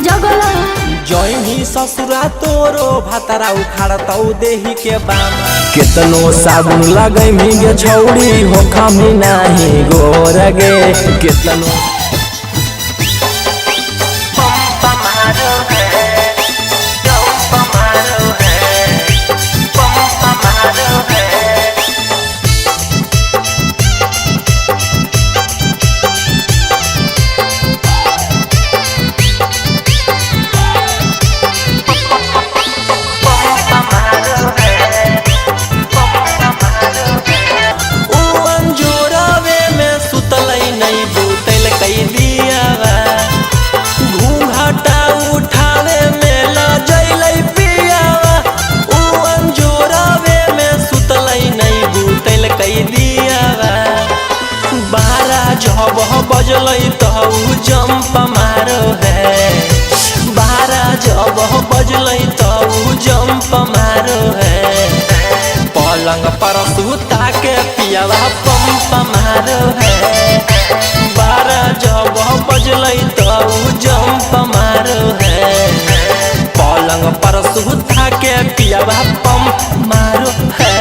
जगला जैनी ससुरा तोरो भातरा उखाड़तौ देही के बामा केतनो साबुन लगै गे छौड़ी हो खमी नाही गोर गे केतनो जब बजलै तऊ जंप मारो है 12 जब बजलै तऊ जंप मारो है पलंग पर सुता के पियावा पंप मारो है 12 जब बजलै तऊ जंप मारो है पलंग पर सुता के पियावा पंप मारो है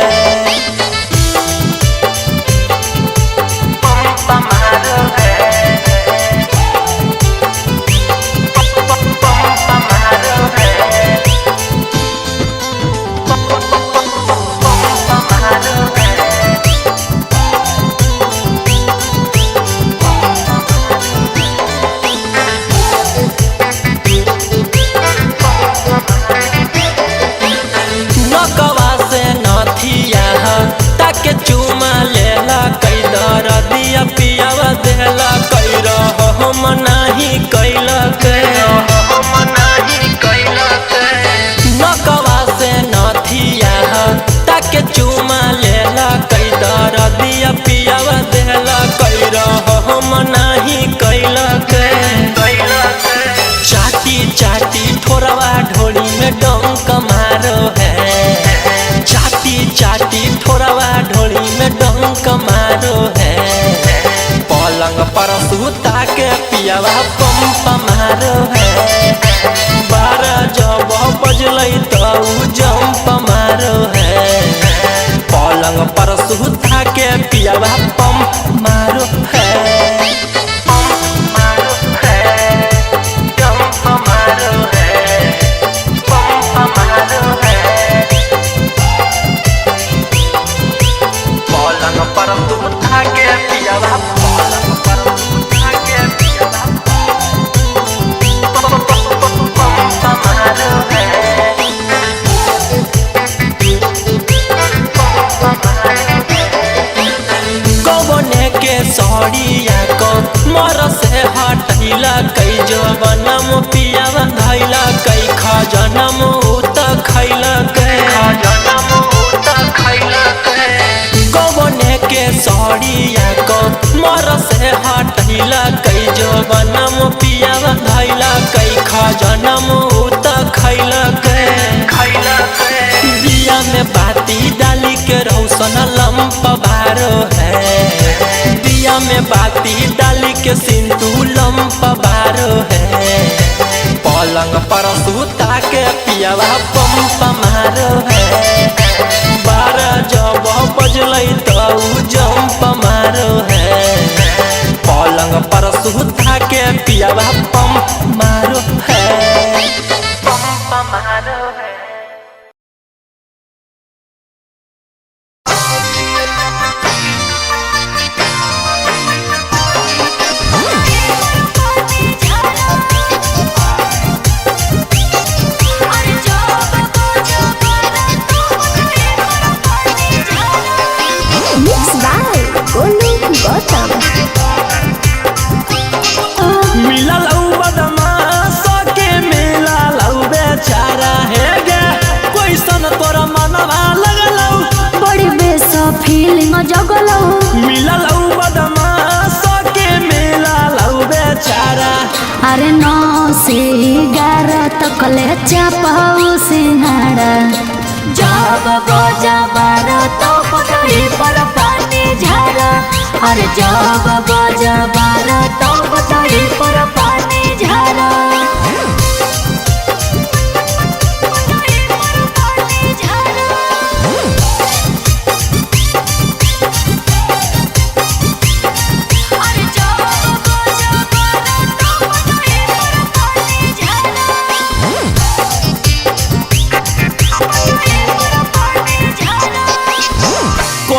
ताके चुमा लेला कई दर दिया पियावा देला कई हम नाही कैला नकवा से नथिया ताके चुमा लेला कई दर दिया पियावा देला कई हम नाही कैला चाटी चाटी ठोरवा ढोली में डंक मारो है चाटी चाटी ठोरवा ढोली में डंक मारो है पलंग पर सुता के पियावा पंप मारो है 12 जब बजलै तऊ जंप मारो है पलंग पर सुता के पियावा पंप मारो है सड़िया को मर से हटैला कई जवनम पियावा धैला कई खजनम उत खैला कवने के सड़िया को मर से हटैला कई जवनम पियावा धैला कई खजनम उत खैला दिया में बाती डाली के रौशन लंप भारो है दिया में बाती डाली के सिंदू लंप बारो है पलंग पर सुता के पियावा पंप मारो है 12 जब बजलै तऊ जंप मारो है पलंग पर सुता के पियावा पंप मारो है पंप मारो है जगलो मिलल बदमाश के मेला लौ बेचारा अरे 9 से 11 तक ले चापाऊ सिंहाड़ा जब बजा 12 तो पटरी पर पानी झारा अरे जब बजा 12 तो पटरी पर पानी झारा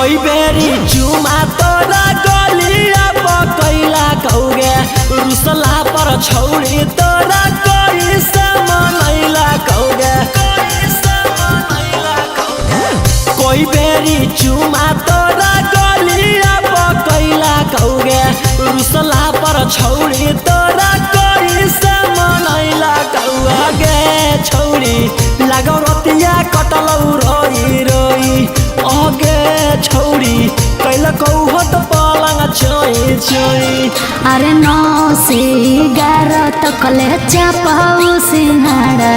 कोई बेरी चुमा तोरा गलिया पकैला कौगे रुसला पर छौरी तोरा कोई से मनैला कौगे कोई बेरी चुमा तोरा गलिया पकैला कौगे रुसला पर छौरी तोरा कोई से मनैला कौगे छौरी लागौ रतिया कटलौ रोई रोई अगे छौरी कैला कौहो त पलङ छोई छोई अरे 9 से 11 तक ले चापाऊ सिंहाड़ा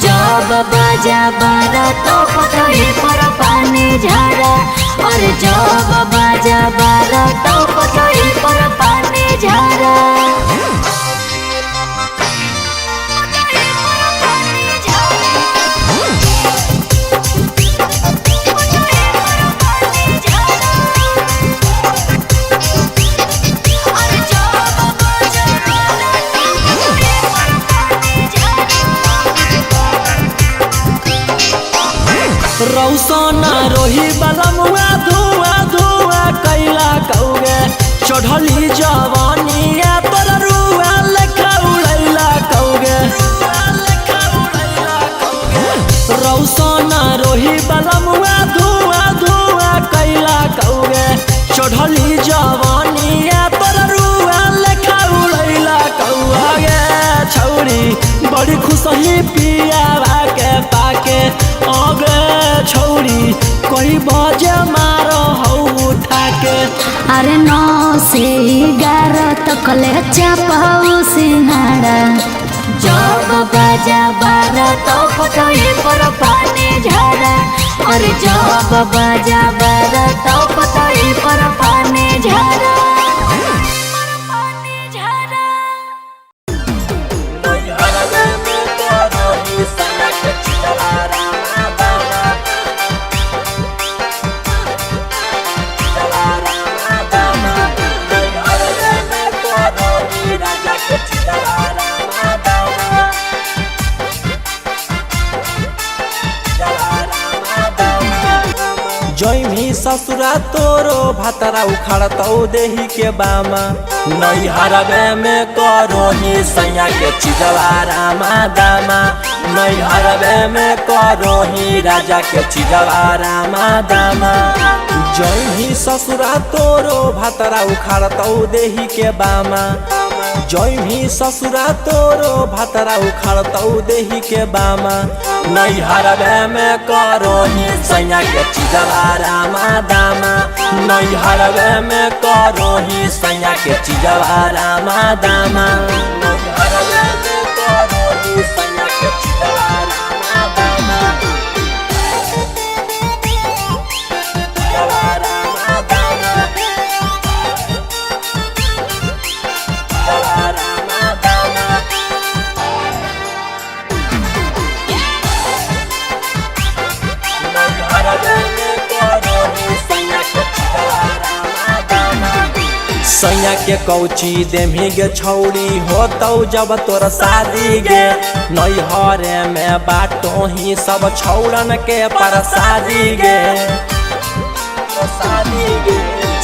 जब बाजा 12 तो पतई पर पानी झाड़ा और जब बाजा 12 तो पतई पर पानी झाड़ा रौसना रोही बलमुआ धुआं धुआं कैला कौगे चढ़ली जवानिया तोरा रुआ लेखा उड़ैला कौगे रौसना रोही बलमुआ धुआं धुआं कैला कौगे चढ़ली जवानिया तोरा रुआ लेखा उड़ैला कौगे छौरी बड़ी खुशही पियावा के पाके अगे छौरी कोई बजे मारो हौ उठा के अरे 9 से 11 तक ले चापाऊ सिंहाड़ा जब बाजा 12 तो पतई पर पानी झाड़ा और जब बाजा 12 तो पतई पर पानी झाड़ा जैमी ससुरा तोरो भातरा उखाड़तौ देही के बामा नैहरवे में करोही सैया के चिजवा रामा दामा नैहरवे में करोही राजा के चिजवा रामा दामा जैमी ससुरा तोरो भातरा उखाड़तौ देही के बामा जैमी ससुरा तोरो भातरा उखाड़तौ देही के बामा नैहरवे में करोही सैया के चिजवा रामा दामा नैहरवे में करोही सैया के चिजवा रामा दामा नैहरवे में करोही सैया के चिजवा रामा दामा चिजवा रामा दामा चिजवा रामा दामा सैया के कौची देमी गे छौरी होतौ जब तोर शादी गे नैहरे में बाटो ही सब छौड़न के परसादी गे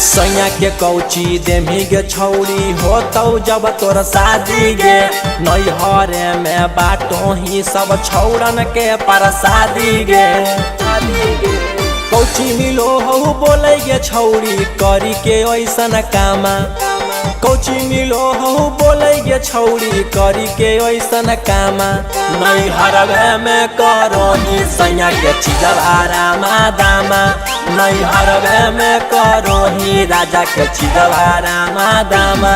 सैया के कौची देमी गे छौरी होतौ जब तोर शादी गे नैहरे में बाटो ही सब छौड़न के परसादी गे कौची मिलो हो बोले गे छौरी करी के ऐसन कामा कौची मिलो हो बोले गे छौरी करी के ऐसन कामा नैहरवे में करोही सैया के चिजवा रामा दामा नैहरवे में करोही राजा के चिजवा रामा दामा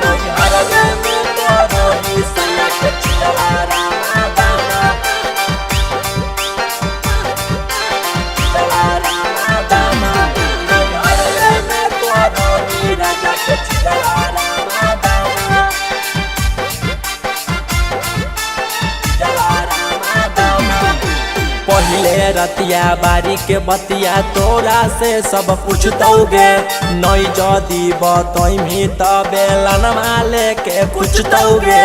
नैहरवे में करोही सैया के चिजवा रामा दामा पहले रतिया बारी के बतिया तोरा से सब पूछतौगे नई जदी बतैमी तबे लनमा लेके पूछतौगे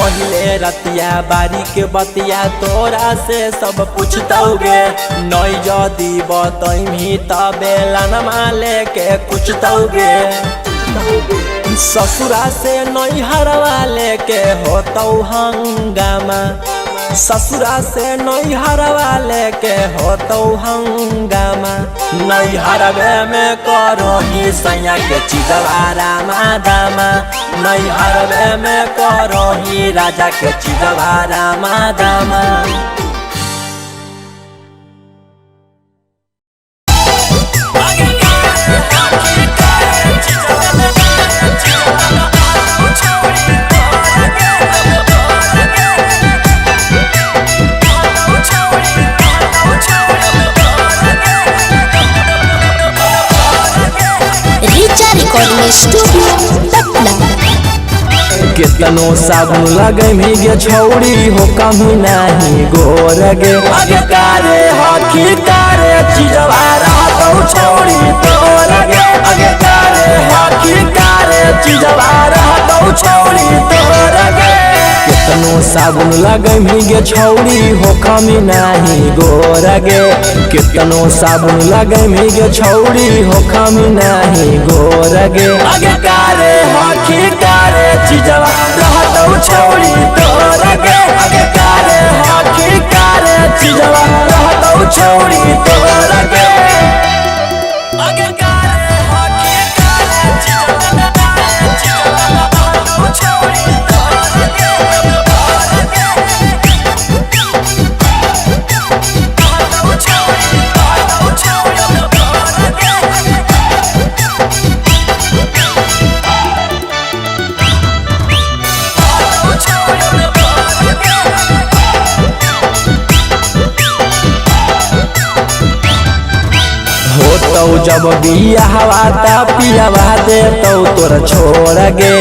पहले रतिया बारी के बतिया तोरा से सब पूछतौगे नई जदी बतैमी तबे लनमा लेके कुछ तौगे ससुरा से नैहरवा लेके होतौ हंगामा ससुरा से नैहरवा लेके होतौ हंगामा नैहरवे में करही सैया के चिजवा रामा दामा नैहरवे में करही राजा के चिजवा रामा दामा केतनो साबुन लगे गे छौड़ी हो कमी नहीं गोर गे अगे कारे हकी कारे चिजवा रहतौ छौड़ी तोर गे अगे कारे हकी कारे चिजवा रहतौ छौड़ी तोर गे केतनो साबुन लगे गे छौड़ी हो कमी नहीं गोर गे केतनो साबुन लगे गे छौड़ी हो कमी नहीं गोर गे अगे कारे हकी कारे चिजवा रहतौ छौड़ी तोर गे अगे कारे हकी कारे चिजवा रहतौ छौड़ी तोर गे अगे कारे हकी कारे चिजवा रहतौ छौड़ी तोर गे जब बिया हवा ता पियावा देतौ तोर छोड़ गे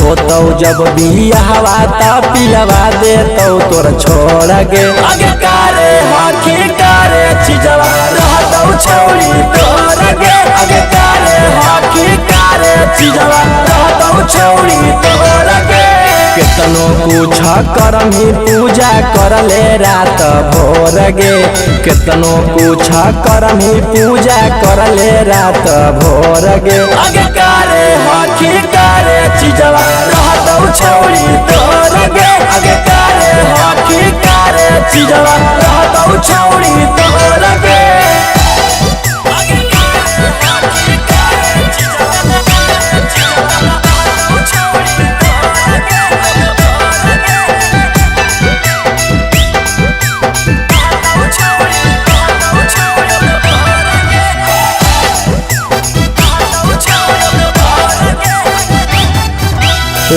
होतौ जब बिया हवा ता पियावा देतौ तोर छोड़ गे अगे कारे हकी कारे चिजवा रहतौ छौड़ी तोर गे अगे कारे हकी कारे चिजवा रहतौ छौड़ी तोर गे केतनो कुछ करमी पूजा करले रात भोर गे केतनो कुछ करमी पूजा करले रात भोर गे अगे कारे हकी कारे चिजवा रहतौ छौड़ी तोर गे अगे कारे हकी कारे चिजवा रहतौ छौड़ी तोर गे अगे कारे हकी कारे चिजवा रहतौ छौड़ी तोर गे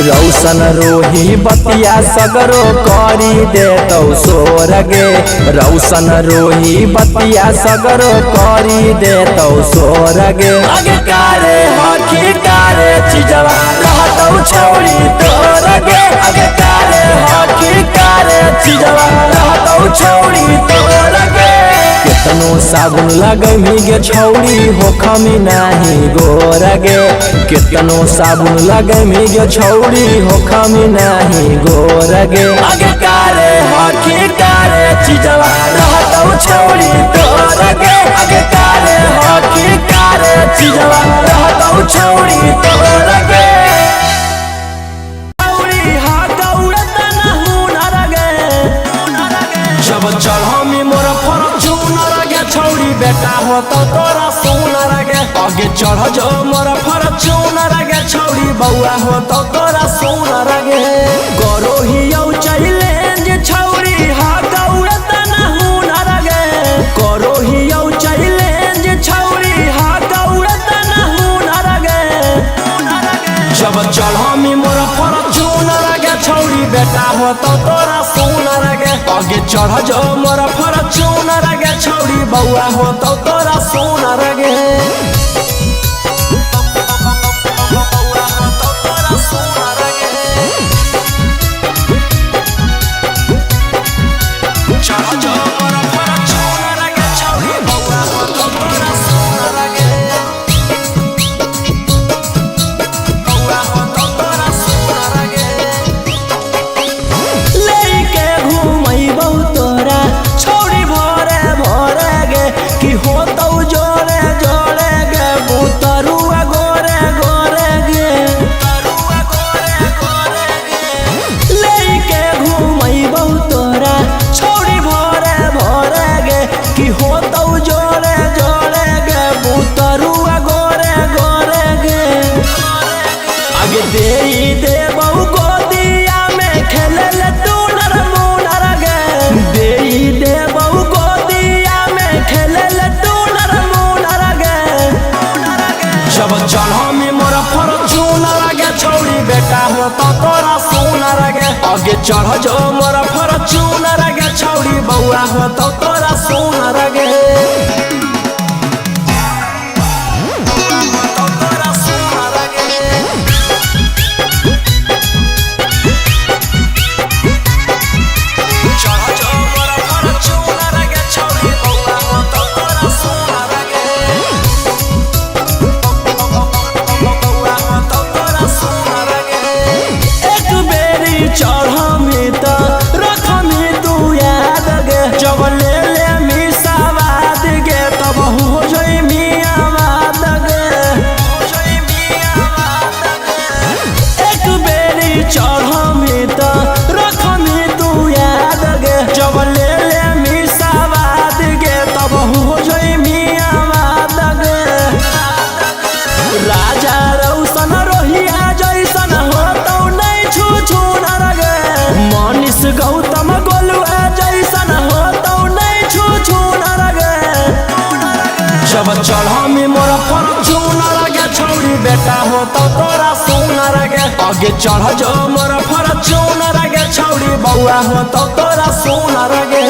रौशन रोही बतिया सगरो करी देतौ सोर गे रौशन रोही बतिया सगरो करी देतौ सोर गे अगे कारे हकी कारे चिजवा रहतौ छौड़ी तोर गे अगे कारे हकी कारे चिजवा रहतौ छौड़ी तोर गे केतनो साबुन लगे गे छौड़ी हो कमी नहीं गोर गे केतनो साबुन लगे गे छौड़ी हो कमी नहीं गोर गे अगे कारे हकी कारे चिजवा रहतौ छौड़ी तोर गे अगे कारे हकी कारे चिजवा रहतौ छौड़ी तोर गे जब चढ़मी मोर फॉर्च्यूनर गे छौड़ी बेटा होतौ तोरा सोनर गे आगे चढ़ जो मोर फॉर्च्यूनर गे छौड़ी बउआ होतौ तोरा सोनर गे करो ही चैलेंज छौड़ी हा गौरत न हुनर गे करो ही चैलेंज छौड़ी हा गौरत न हुनर गे जब चढ़मी मोर फॉर्च्यूनर गे छौड़ी बेटा होतौ तोरा सोनर गे आगे चढ़ जो मोर फॉर्च्यूनर गे छौड़ी बउआ होतौ तोरा सोनर गे चढ़ जो मोर फॉर्च्यूनर गे छौड़ी बउआ हो तो तोरा सोनर गे गौतम गोलुआ जैसन हो तो नहीं छू छू न रगे जब चढ़ा में मोर फॉर्च्यूनर गे छौड़ी बेटा हो तो तोरा सोनर गे आगे चढ़ जो मोर फॉर्च्यूनर गे छौड़ी बउआ हो तो तोरा सोनर गे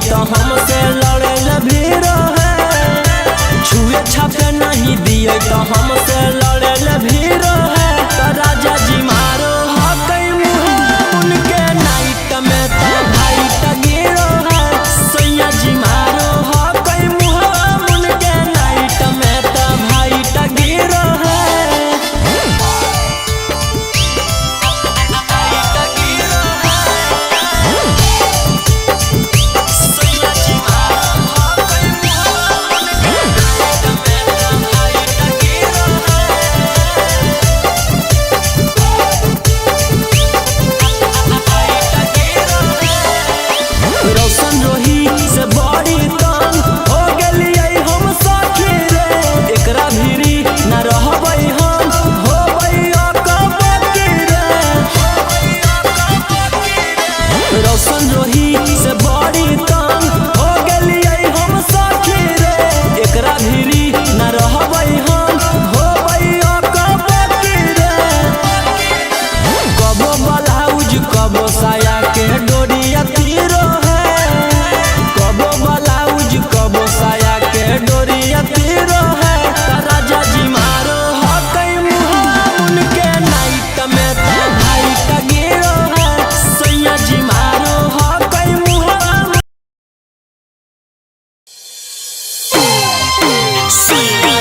तो हमसे लड़े ल भीड़ है छुए छापे नहीं दिए तो हमसे लड़े ल भीड़ है तो राजा जी मारो हकई मुँह उनके नाइट में तो भाई तगीरो है सैया जी मारो हकई मुँह उनके नाइट में तो भाई तगीरो है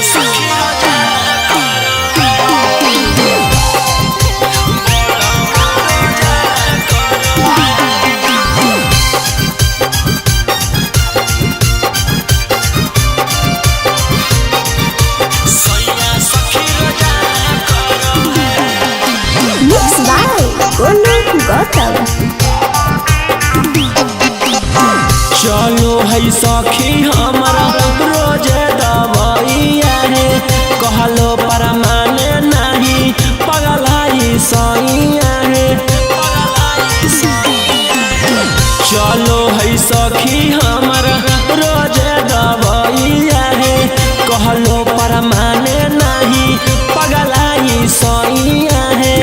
Saki गोलू गौतम। चलो है सखी हमारा रोज दवाइया है, कहलो पर माने नहीं पगलाई सैया है। चलो है सखी हमारा रोज दवाइया है, कहलो पर माने नहीं पगलाई सैया है।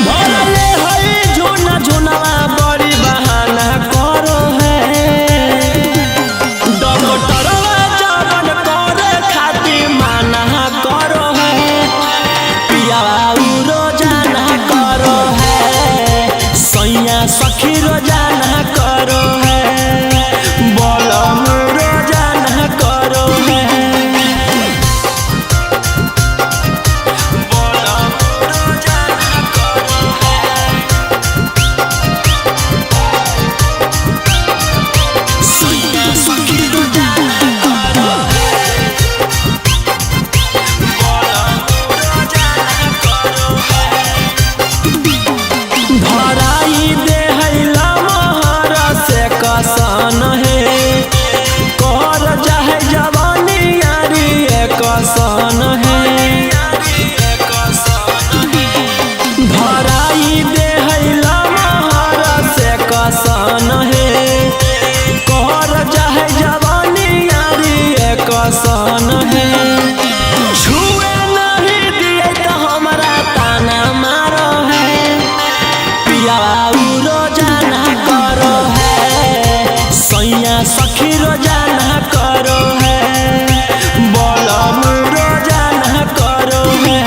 भरले है झुना झुनवा बड़ी बहाना करो है, डॉक्टरवा जवन करे खातिर माना करो है, पियावा रोजाना करो है, सैया सखी रोजाना करो है, बलम रोजाना करो है। कसन है कर जाए जवानी यारी कसन है, धराई दे लमहर से कसन है कर जाए जवानी यारी कसन है। छुए नहीं दिए तो हमारा ताना मारो है, पियावा रोजाना करो है, सैया सखी रोजाना करो है, बलम रोजाना करो है।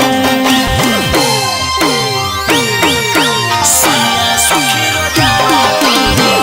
सैया सखी रोजाना करो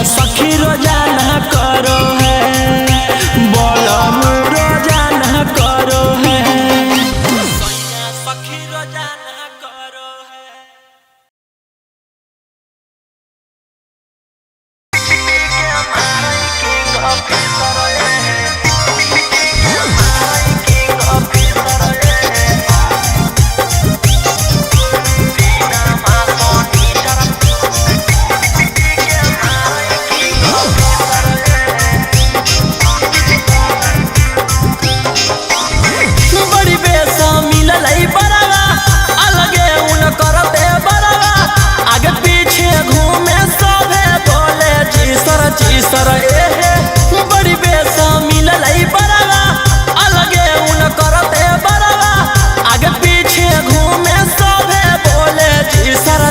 सखी रोजाना करो है, बलम रोजाना करो है, सैया सखी रोजाना करो है। बड़ी बेसा मिलल बड़वा अलगे उन करते बड़वा, आगे पीछे घूमे सभे बोले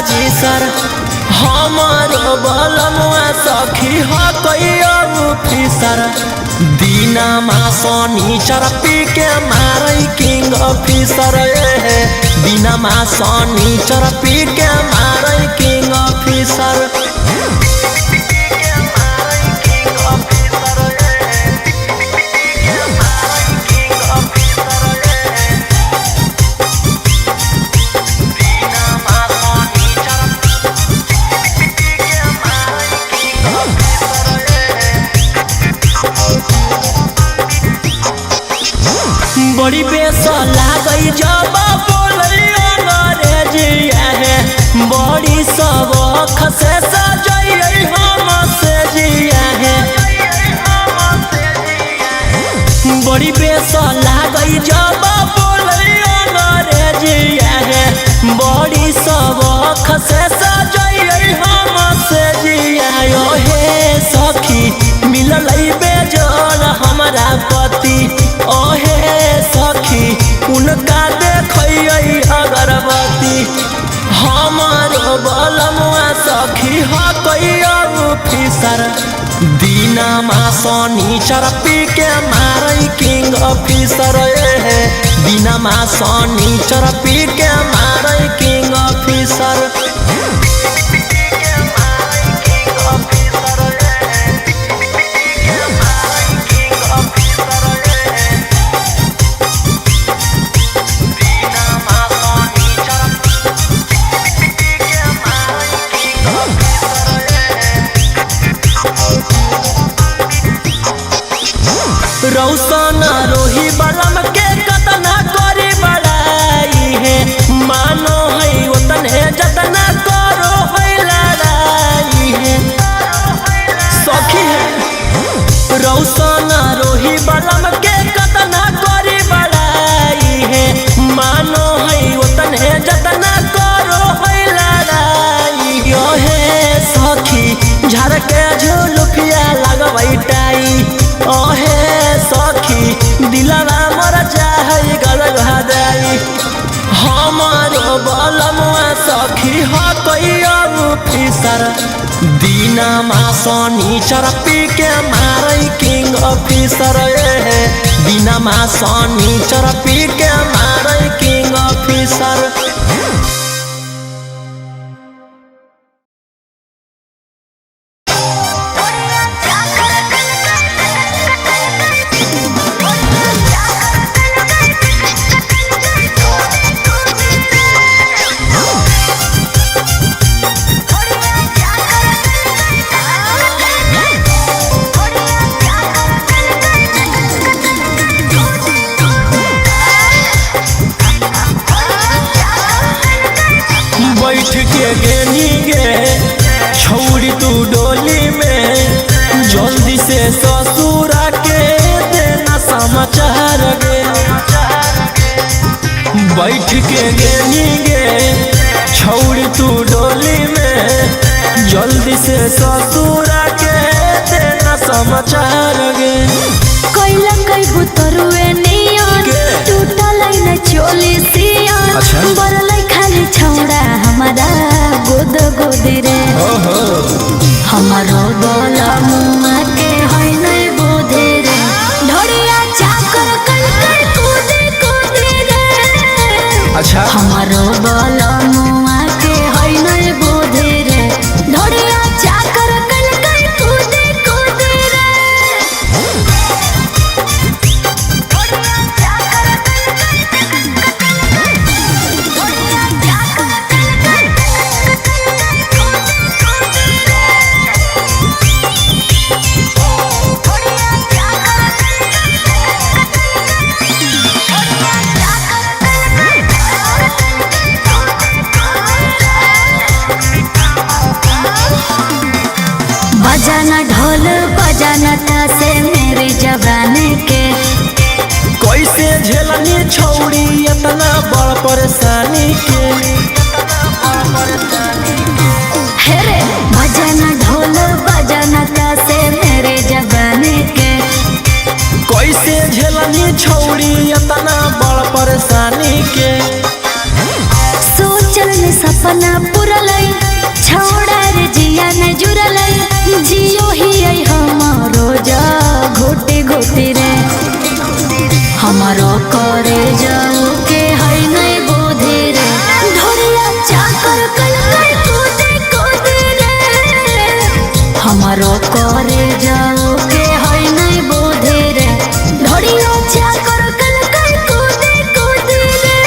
जी सर हमारो बलमुआ सखी हो फिसर, दीना माँ शनिचर पी के मारई किंग फिसर, दीना माँ शनिचर पी के मारई किंग फिसर। बड़ी बेस लागई जब बोलियो अंग्रेजिया है, बड़ी सबक से सजई हम से जिया है, बड़ी बेस लागई जब बोलियो अंग्रेजिया है, बड़ी सबक से सजई हम से जिया हे सखी। बलमुआ सखी ह कहियो ऑफिसर दीना मा शनिचर पी के मारै किंग ऑफिसर दीना मा शनिचर पी के मारै किंग ऑफिसर रौशन रोही बलम के कतना करी बड़ाई है मानो है उतने जतना करो है लड़ाई है सखी है रौशन रोही बलम के कतना करी बड़ाई है मानो है उतने जतना करो है लड़ाई है सखी झर के झुलुफिया लगवैटाई ओहे सखी दिलवा मर चाहे गलगदाई हमारो बलमुआ सखी ह कहियो ऑफिसर दीना मा शनिचर पी के मारै किंग ऑफिसर दीना मा शनिचर पी के मारै किंग ऑफिसर बैठ के गेनी गे छौड़ी तू डोली में जल्दी से ससुरा के देना समाचार गे बैठ के गेनी गे छौड़ी तू डोली में जल्दी से ससुरा के देना समाचार गे कोइला कई बुतरुए नियन टूटल न चोली सियन बरलै खाली छौड़ा हमारा गोद गोद रे हमारो बलमुआ के है नै बोधे रे ढोरिया चाकर कल कर कूदे कूदे रे अच्छा हमारो बलमुआ के है नै बोधे रे ढोरिया चाकर कल कर कूदे कूदे रे बजाना ढोल बजाना तासे मेरी जवानी के कैसे झेलनी छौड़ी इतना बड़ परेशानी के हे रे बजाना ढोल बजाना तासे मेरी जवानी के कैसे झेलनी छौड़ी इतना बड़ परेशानी के सोचल ने सपना पुरलै छौड़ा रे जिया न जुरलै जियो ही आई हमारो जा घोटे घोटे रे हमारो करे जाओ के है नै बोधे रे ढोरिया चाकर कल कर कूदे कूदे रे हमारो करे जाओ के है नै बोधे रे ढोरिया चाकर कल कर कूदे कूदे रे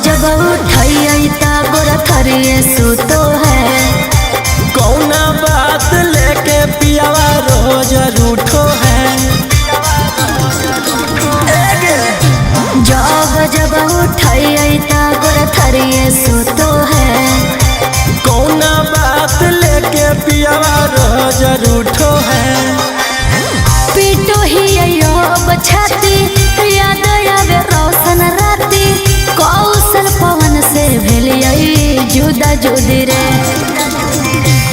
जब उठाई तब थरिए सुतो है कौना बात लेके पियावा रोज रूठो है जब उठाई तब थरिए सुतो है कौना बात लेके पियावा रोज रूठो है पीटो ही अब छाती याद जुदी रे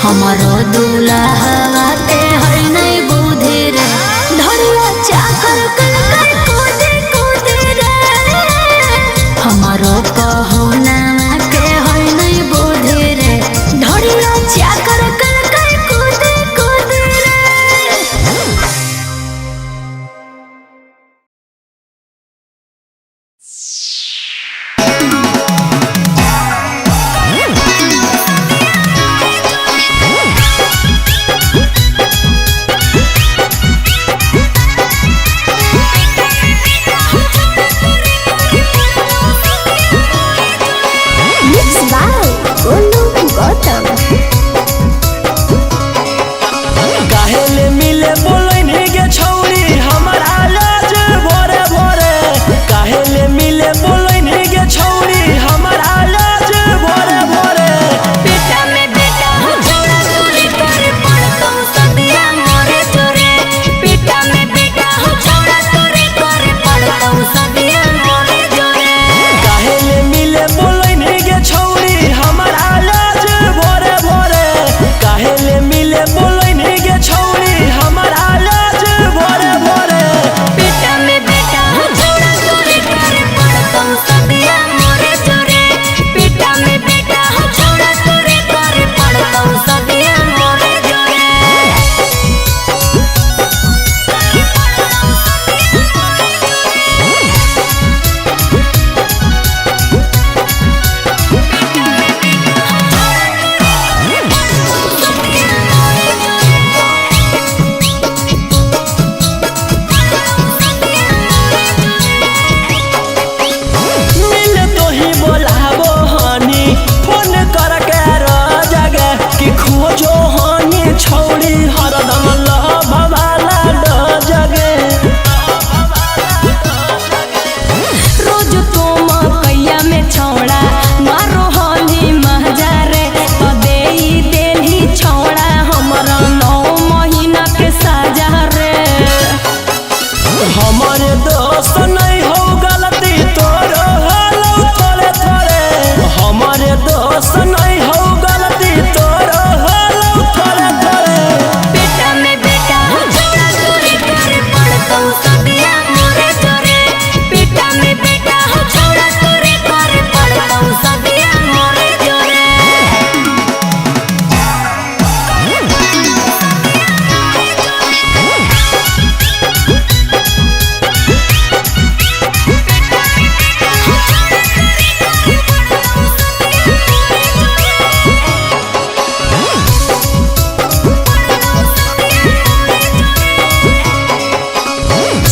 हमारो दूल्हा ते है नहीं बुद्धि रे धड़िया चाकर कल कर कूदे कूदे रे हमारो पहुना के है नहीं बुद्धि रे धड़िया चाकर कल कर कूदे कूदे रे। काहेले मिले बोलनी गे छौरी हमर आलाज भोरे भोरे काहेले मिले बोलनी गे छौरी हमर आलाज भोरे भोरे बेटा में बेटा हो छोड़ा तोरे करे पड़तो सदिया मोरे तोरे बेटा में बेटा हो छोड़ा तोरे करे पड़तो सदिया मोरे तोरे काहेले मिले बोलनी गे छौरी हमर आलाज भोरे भोरे काहेले मिले बोलनी गे छौरी हमर आलाज भोरे भोरे बेटा में बेटा हो छोड़ा तोरे करे पड़तो सदिया मोरे तोरे बेटा में बेटा हो छोड़ा तोरे करे पड़तो सदिया मोरे तोरे मिले तो ही बोलाबो हनी फोन करके जगे कि खोजो हनी छौरी हरदम लभवाला जगे रोज तो मकैया में छौड़ा मारो हली महजारे तो देई देली छौड़ा हमरा 9 महीना के साजा रे हमारे दोस्त नहीं हो गलती तोरो हलो थोड़े थोड़े हमारे दोस्त नहीं हो गलती तोरो हलो थोड़े थोड़े बेटा में बेटा हो छोड़ा तोरे करे पड़तो सदिया मोरे तोरे बेटा में बेटा हो छोड़ा तोरे करे पड़तो सदिया मोरे तोरे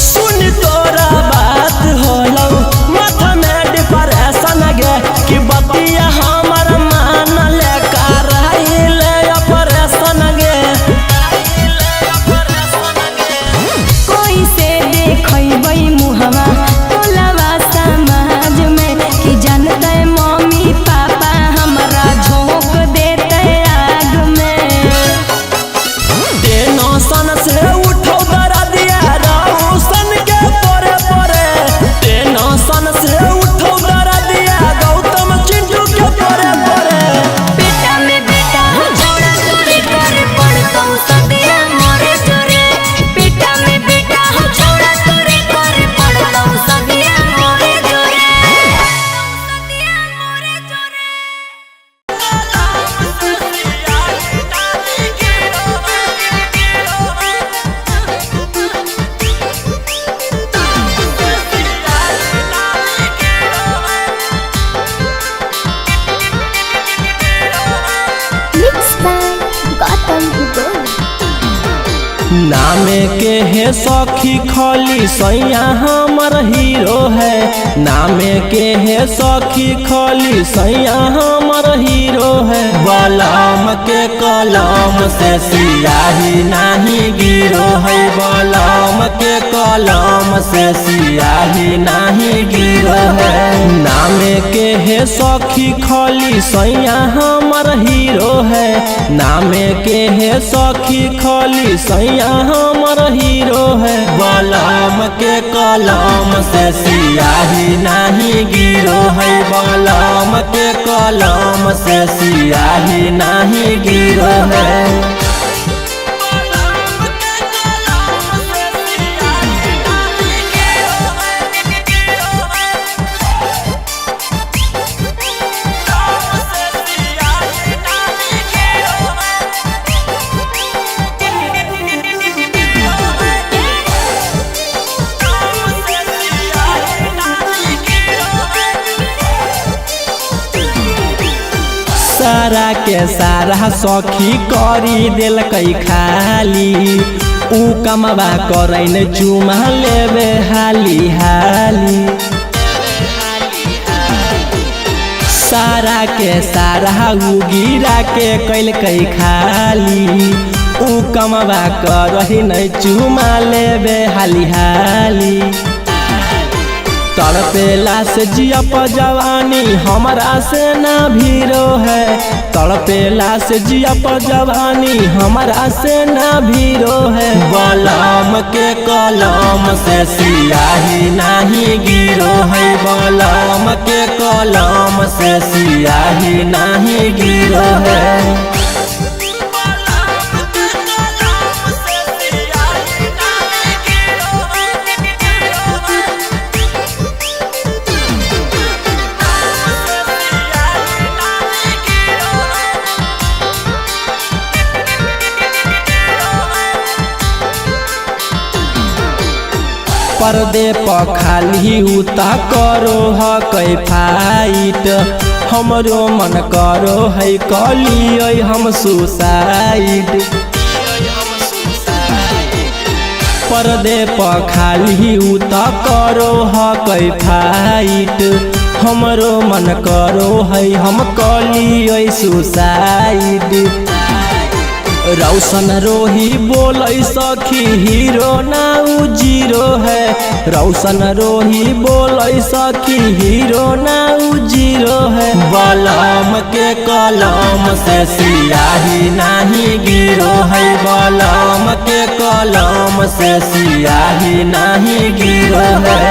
सुन तोरा बात होलो माथा में डिप्रेशन गे कि बतिया हमर मान ले कराइले ऑपरेशन गे कोई से देखबै मुहवा टोलावा समाज में कि जानते मम्मी पापा हमरा झोंक देते आग में टेंशन से उठो दर्दिया रौशन के परे परे टेंशन से उठो दर्दिया गौतम चिंटू के परे परे बेटा में बेटा हो छोड़ा तोरे करे पड़तो सदिया मोरे तोरे बेटा में बेटा हो छोड़ा तोरे करे पड़तो सदिया मोरे तोरे सदिया मोरे तोरे नामे के है सखी खली सैया हमर हीरो है नामे के है सखी खली सैया हमर हीरो है बलम के कलम से सियाही नहीं गिरो है बलम के कलम से सियाही नहीं गिरो है नामे के है सखी खली सैया हमर हीरो है नामे के है सखी खली सैया हमर हीरो है बलम के कलम से सियाही नहीं गिरो है बलम के कलम से सियाही नहीं गिरो है। सारा के सारा सखी करी दिल कई खाली, ऊ कमबा करैन चुमा लेबे हाली हाली। सारा के सारा ऊ गिरा के कैल कई खाली, ऊ कमबा करैन चुमा लेबे हाली हाली। तड़पेला से जिया पर जवानी हमारा से ना भीरो है, तड़पेला से जिया पर जवानी हमारा से ना भीरो है। बलम के कलम से सियाही नहीं गिरो है, बलम के कलम से सियाही नहीं गिरो है। पर्दे पर खाली उता करो है कई फाइट, हमरो मन करो है कलियो हम सुसाइड। पर्दे पर खाली उता करो है कई फाइट, हमरो मन करो है हम कलियो सुसाइड। रौशन रोही बोलै सखी हीरो ना उ जीरो है, रौशन रोही बोलै सखी हीरो ना उ जीरो है। बलम के कलम से सियाही नहीं गिरो है, बलम के कलम से सियाही नहीं गिरो है।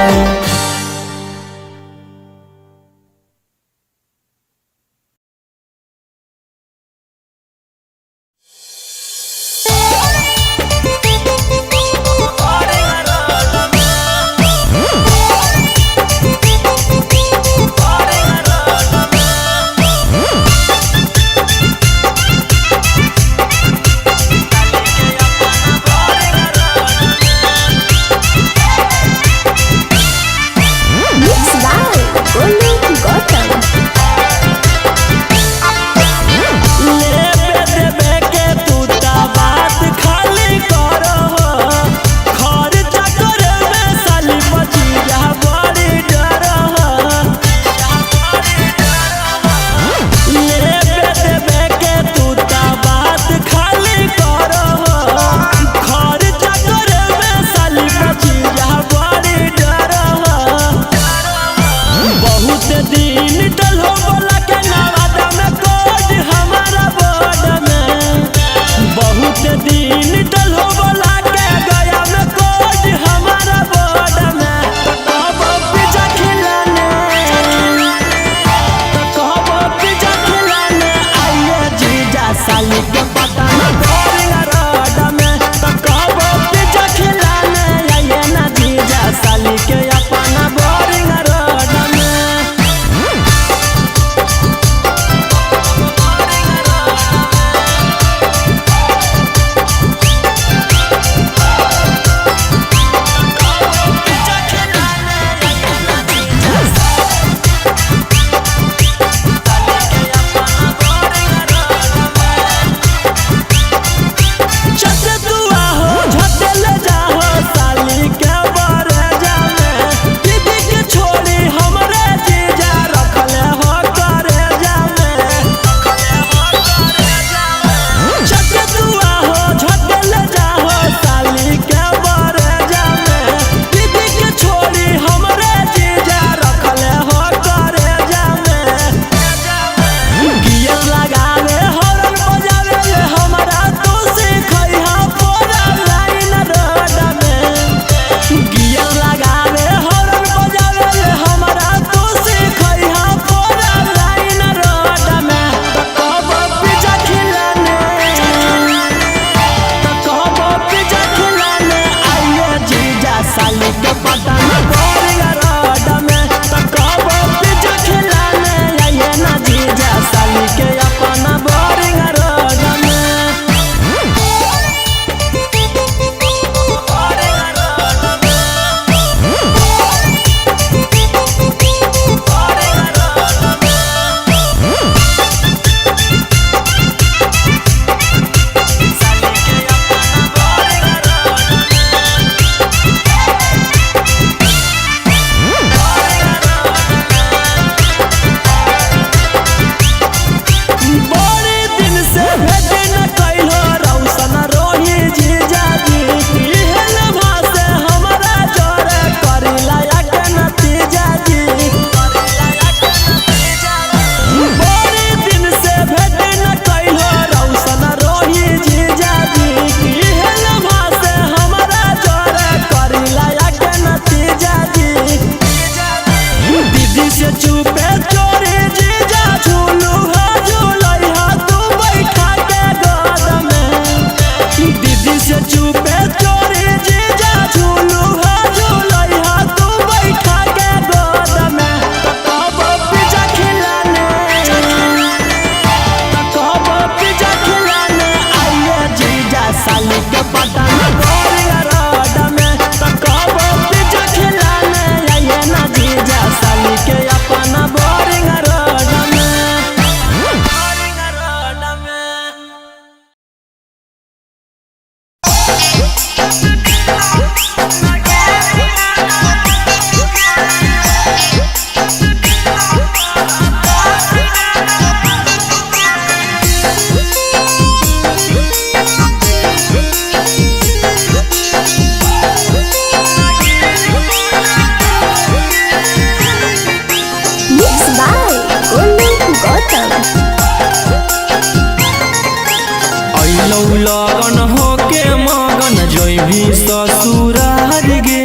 अइलौ लगन होके मगन जइभी ससुरार गे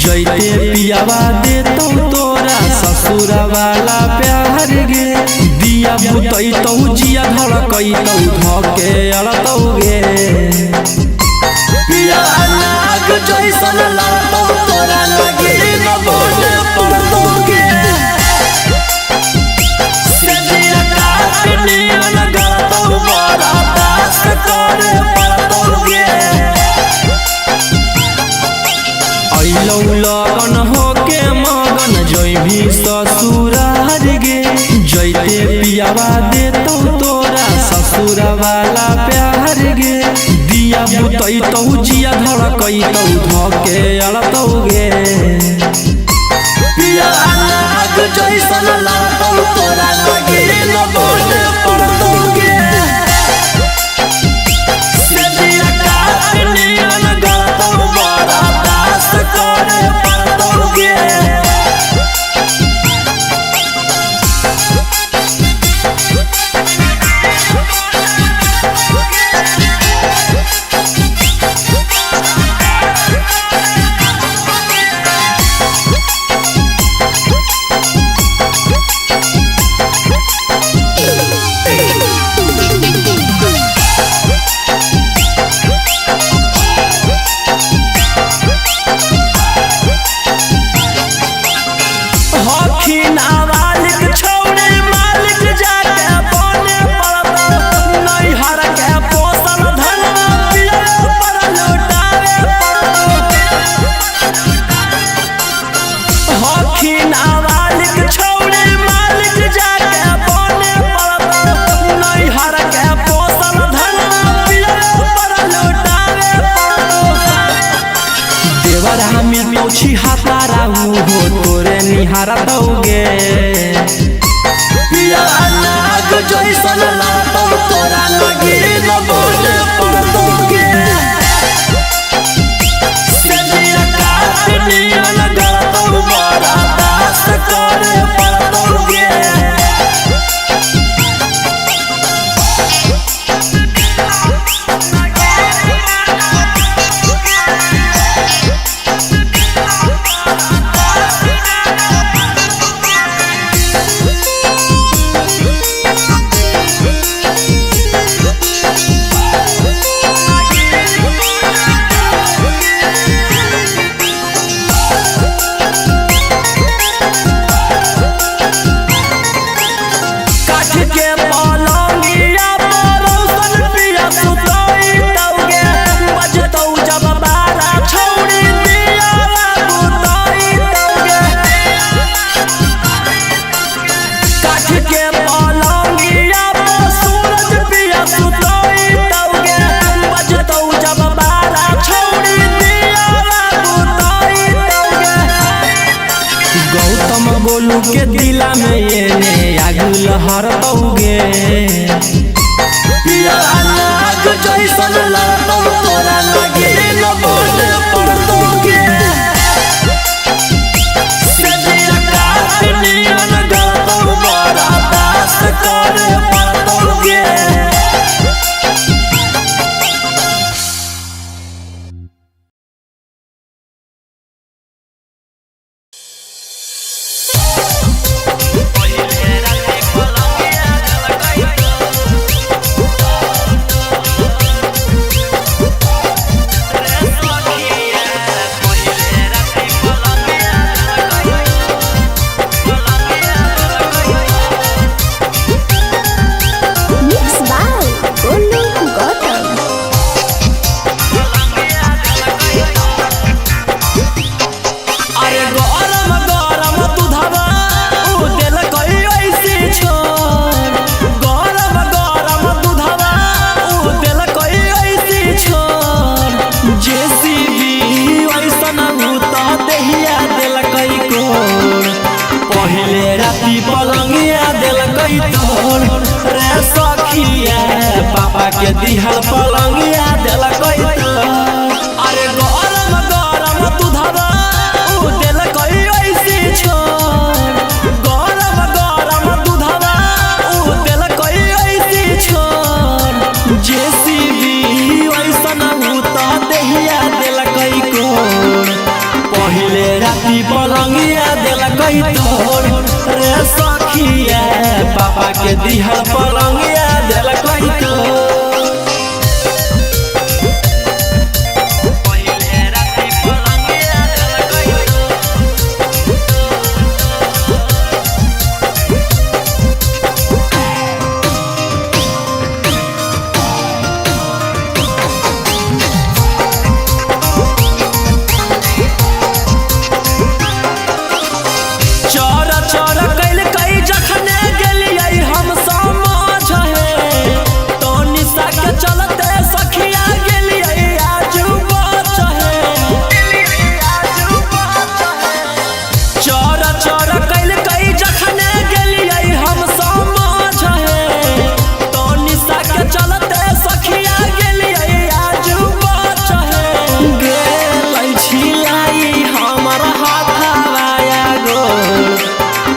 जइते पियावा देतौ तोरा ससुरा वाला प्यार गे दिया बुतैतौ जिया धड़कैतौ धके अड़तौ गे पिया नाग जैसन लड़तौ तोरा लगी न बोले पड़तौ गे से दिया काट नियन गलतौ बड़ा दास करे पड़तौ गे अइलौ लगन होके मगन जइभी ससुरार गे जइते पियावा देतौ तोरा ससुरा वाला प्यार गे दिया बुतैतौ जिया धड़कैतौ धके अड़तौ गे पिया नाग जैसन लड़तौ तोरा लगी न बोले पड़तौ गे से दिया काट नियन गलतौ बड़ा दास करे पड़तौ गे छी हातारा हो तोरे निहारतौ गे पिया नाग जैसन लड़तौ तोरा लगी न बोले पड़तौ गे से दिया काट नियन गलतौ बड़ा दास करे पड़तौ गे गोलू के दिला में ये आग लहरतौ गे पिया नाग जैसन लड़तौ तोरा लगी न बोले पड़तौ गे से दिया काट नियन गलतौ बड़ा दास करे पड़तौ गे के दिहल पलंगिया देलकै त अरे गरम गरम दूधवा उ देलकै ऐसे छोड़ गरम गरम दूधवा उ देलकै ऐसे छोड़ जेसीबी के दिहल पलंगिया दिल कोई तो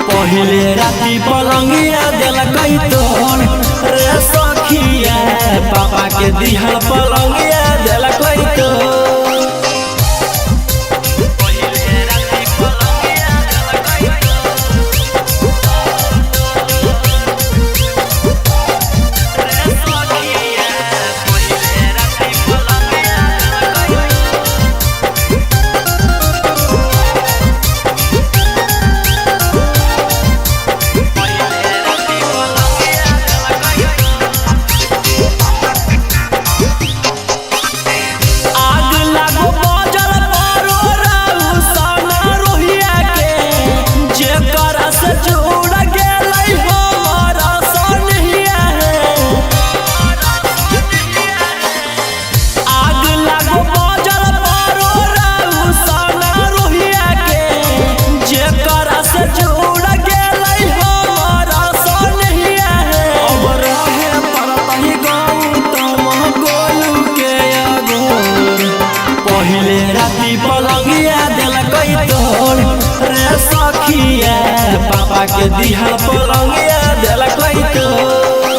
पहिले राती पलंगिया दिल कई तोड़ रे सखिया पापा के दिहल पलंगिया दिल कई तोड़ पलंगिया दिल कई तोड़ रे सखिया पापा के दिहल पलंगिया दिल कई तोड़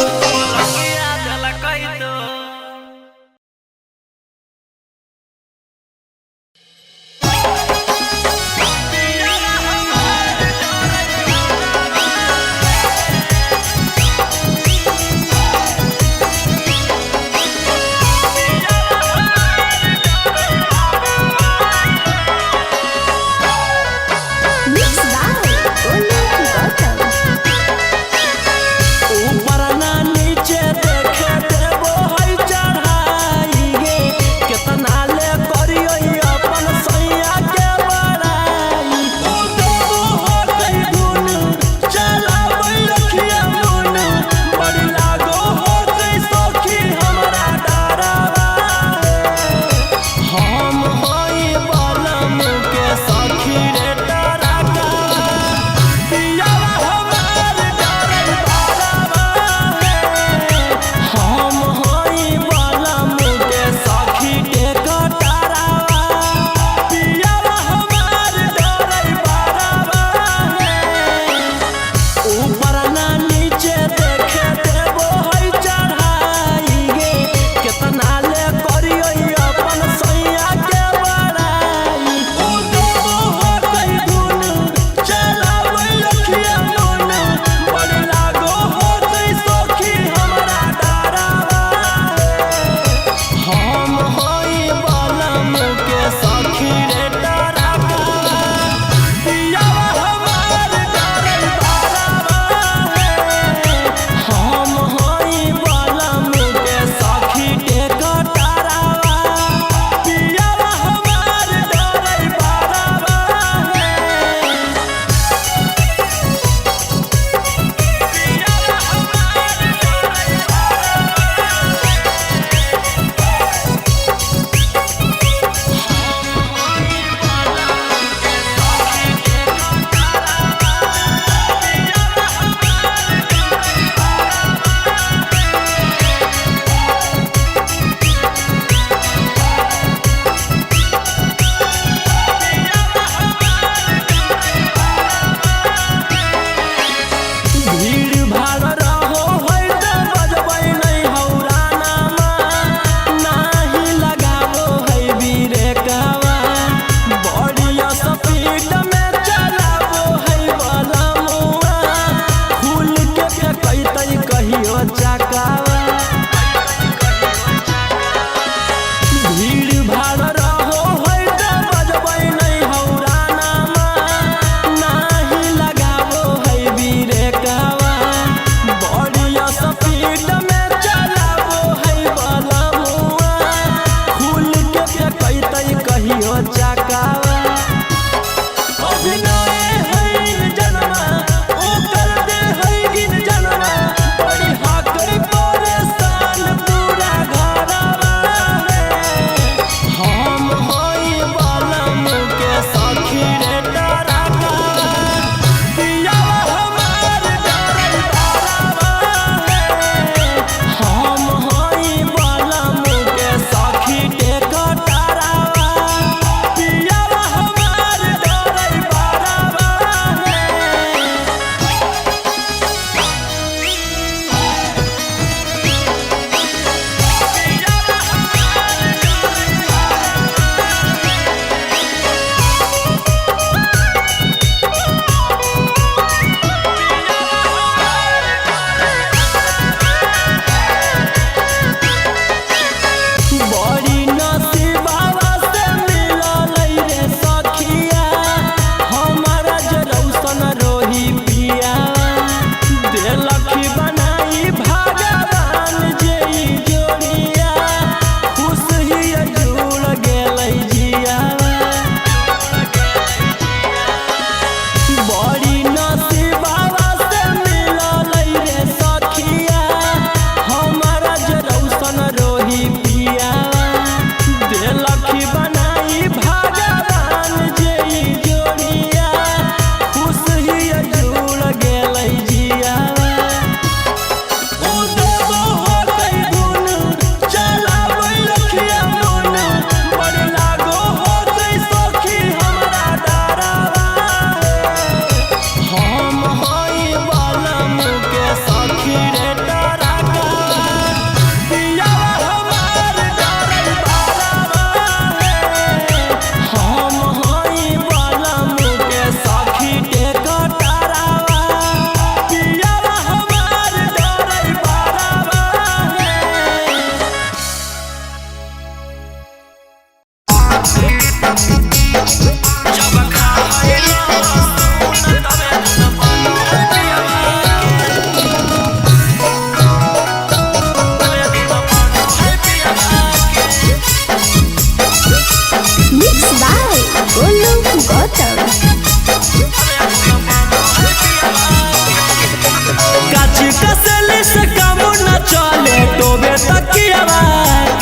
कसली से काम न चले टोबे तकिया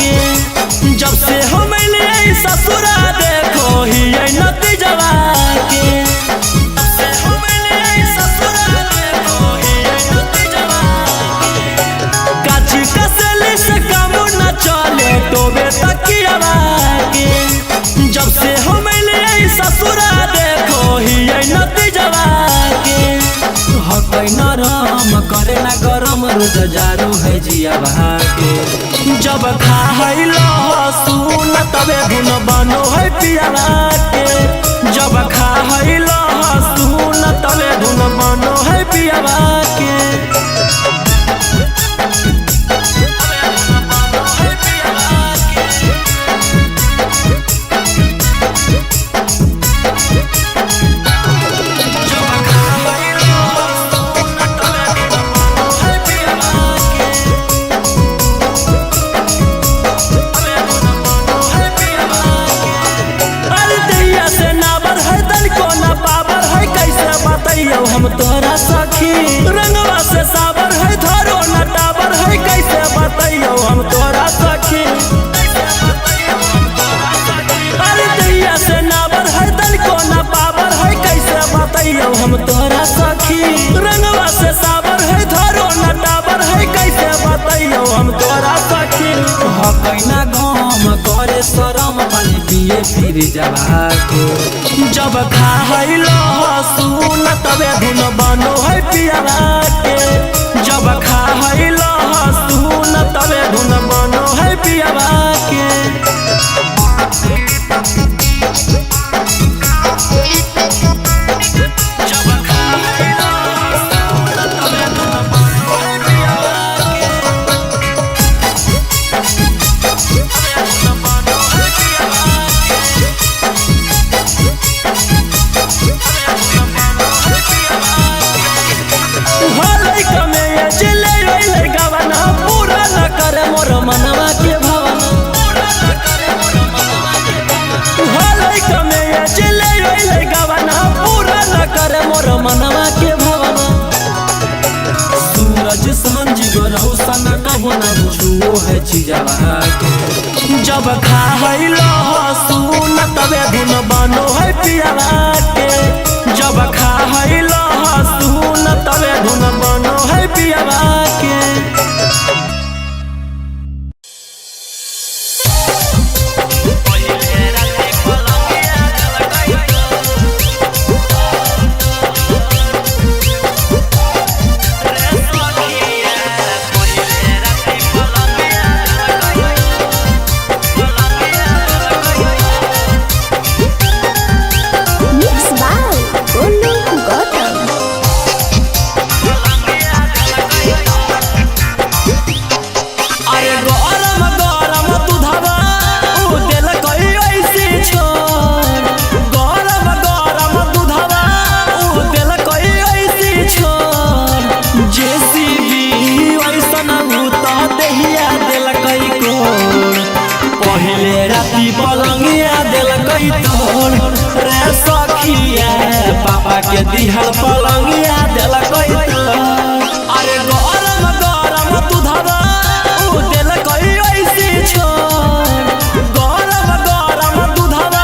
के जब से हम लिए ससुरा देखो ही नतीजवा के काची कसली से काम न चले टोबे तकिया के जब से हम लिए ससुरा देखो ही नतीजवा के हकै नरम करे ना गरम रोज जारू है जिया के जब खा है लहसुन तबे धुन बनो है पिया के जब खा है लहसुन तबे धुन बनो है पिया के हम तोरा सखी रंगवा से साबर है धरो न टाबर है कैसे बताइयो हम तोरा सखी अरे दैया से नाबर है दल को न पाबर है कैसे बताइयो हम तोरा सखी रंगवा से साबर है धरो न टाबर है कैसे बताइयो हम तोरा सखी हकैना गम करे शरम पानी पिए फिर जवा के जब खा है लहसुन तबे धुन बनो है पिया के जब खा है लहसुन तबे धुन बनो है पिया के मोर मनवा के भवन हलै कमे चले ओइले गवना पूरा न करे मोर मनवा के भवन सूरज सांझ रोशन कहो न छुओ है चिजवा के जब खा है लहसुन तबे धुन बनो है पिया के जब खा है लहसुन तबे धुन बनो है पिया के पापा के दिहल पलंगिया देलकै तो अरे गरम गरम दूधवा उ देलकै ऐसे छोड़ गरम गरम दूधवा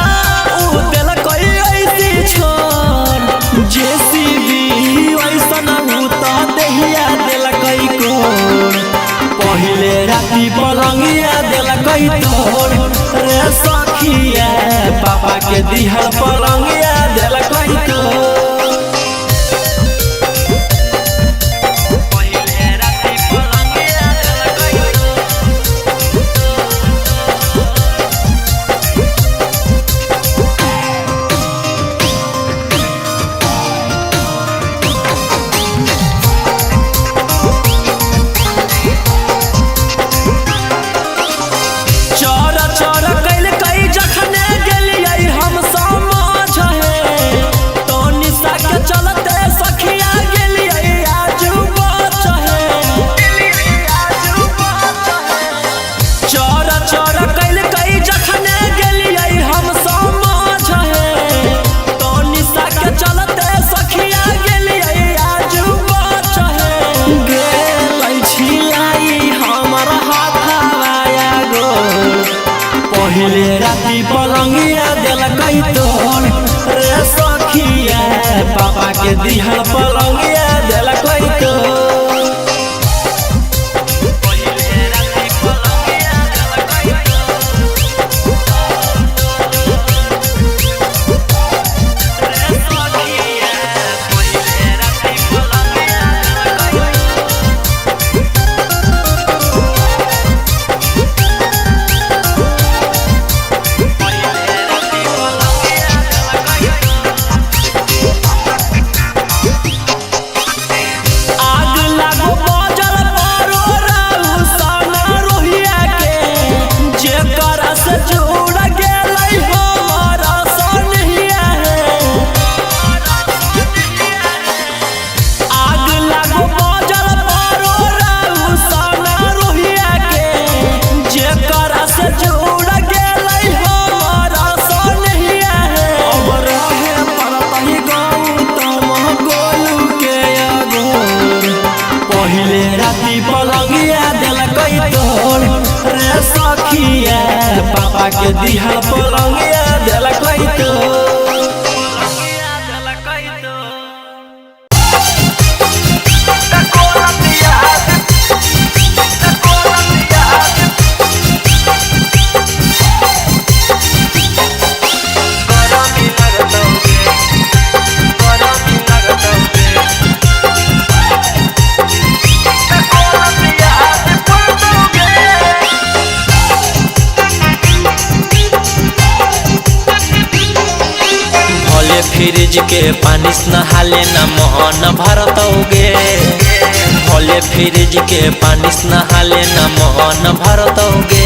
उ देलकै ऐसे छोड़ जेसीबी ऐसन उ त देहिया देलकै कोड़ पहिले राती पलंगिया देलकै तोड़ रे सखिया पापा के दिहल पलंगिया देलकै तोड़ चोर चोर कैल कई जखने गेलियै हम समझ पलंगिया दिलकई तोड़ रे सखिया पापा के दिहल पलंगिया दिलकई तोड़। पापा के दिहल पलंगिया दिलकई तोड़। फ्रिज के पानी से नहाले न मोहन भरतोगे भोले फ्रिज के पानी से नहाले न मोहन भरतोगे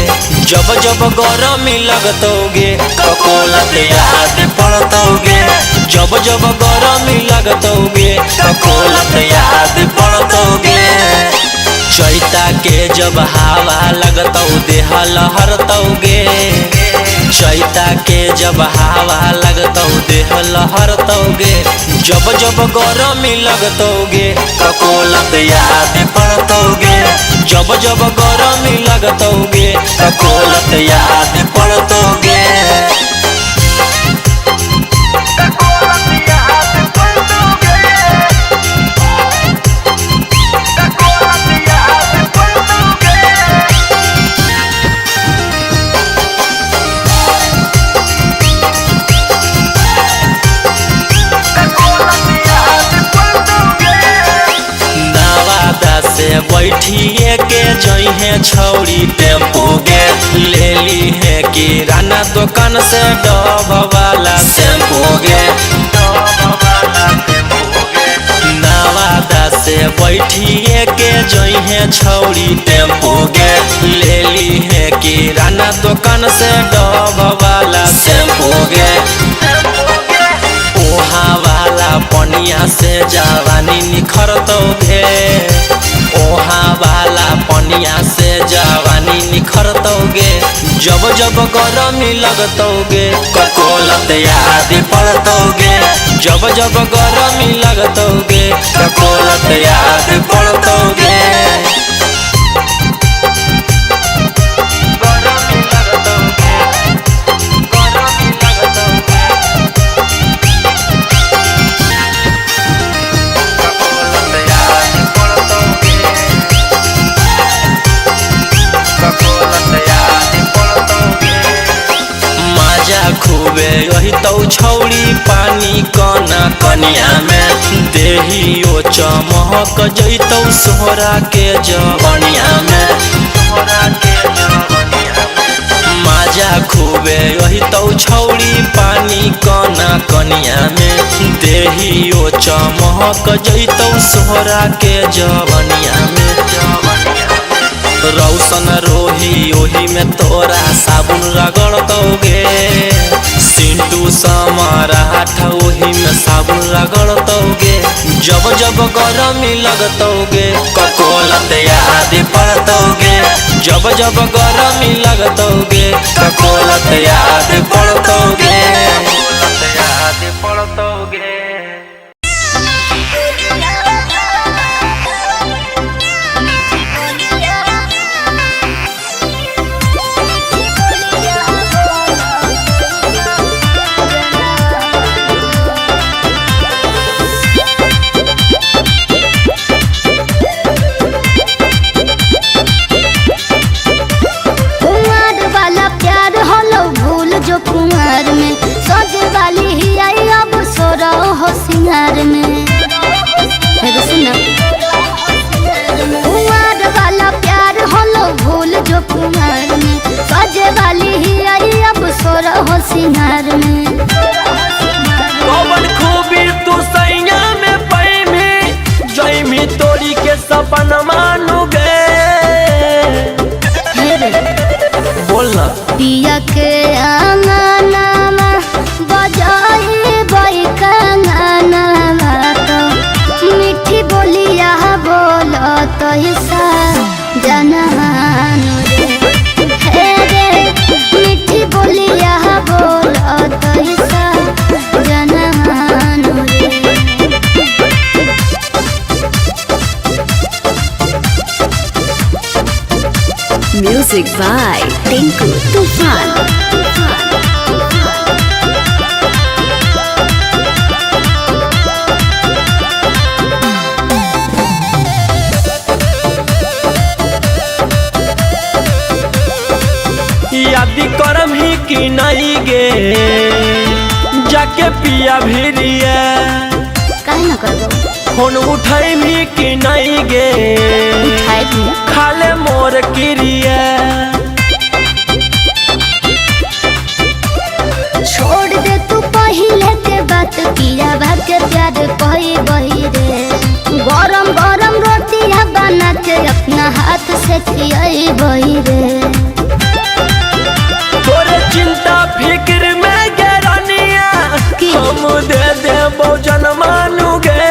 जब जब गरमी लगतोगे ककोलत याद पड़तोगे जब जब गरमी लगतोगे ककोलत याद पड़तोगे चैता के जब हवा लगतौ देह लहरतोगे चैता के जब हवा लगतौ देह लहरतोगे जब जब गरमी लगतोगे ककोलत याद पड़तोगे जब जब गरमी लगतोगे ककोलत याद पड़तोगे। बैठिए के जइहे छौड़ी टेम्पू गे ले ली है किराना दुकान से डब वाला शैम्पू गे नवादा से बैठिए के जइहे छौड़ी टेम्पू गे ले ली है किराना दुकान से डब वाला शैम्पू गे ओहा वाला पनिया से जवानी निखरतोगे ओहा वाला पनिया से जवानी निखरतोगे जब जब गरमी लगतोगे ककोलत याद पड़तोगे जब जब गरमी लगतोगे ककोलत याद पड़तोगे। खूबे यही तो छौड़ी पानी कना कनिया में देहियो चमहक जैतौ सोहरा के जवनिया में माजा खूबे यही तो छौड़ी पानी कना कनिया में देहियो चमहक जैतौ सोहरा के जवनिया में रौशन रोही ओही में तोरा साबुन रगड़तोगे सिंटू समराठ ओही में साबुन रगड़तोगे जब जब गरमी लगतोगे ककोलत याद पड़तोगे जब जब गरमी लगतोगे ककोलत याद पड़तोगे याद पड़तोगे। सा जनानु रे हे रे मीठी बोलिया बोला तैसा जनानु रे। Music by Tinku Tufan. यादी करम ही कि नहीं गे जाके पिया भिरिया काहे ना करबो फोन उठाई भी कि नहीं गे उठाए दिया खाले मोर किरिया छोड़ दे तू पहिले के बात किया भाग्य प्यार पही बही रे गरम गरम रोटियां बना के अपना हाथ से खियाई बही रे तोरे चिंता फिक्र में गरनिया हम दे दे बहुजन मानू गे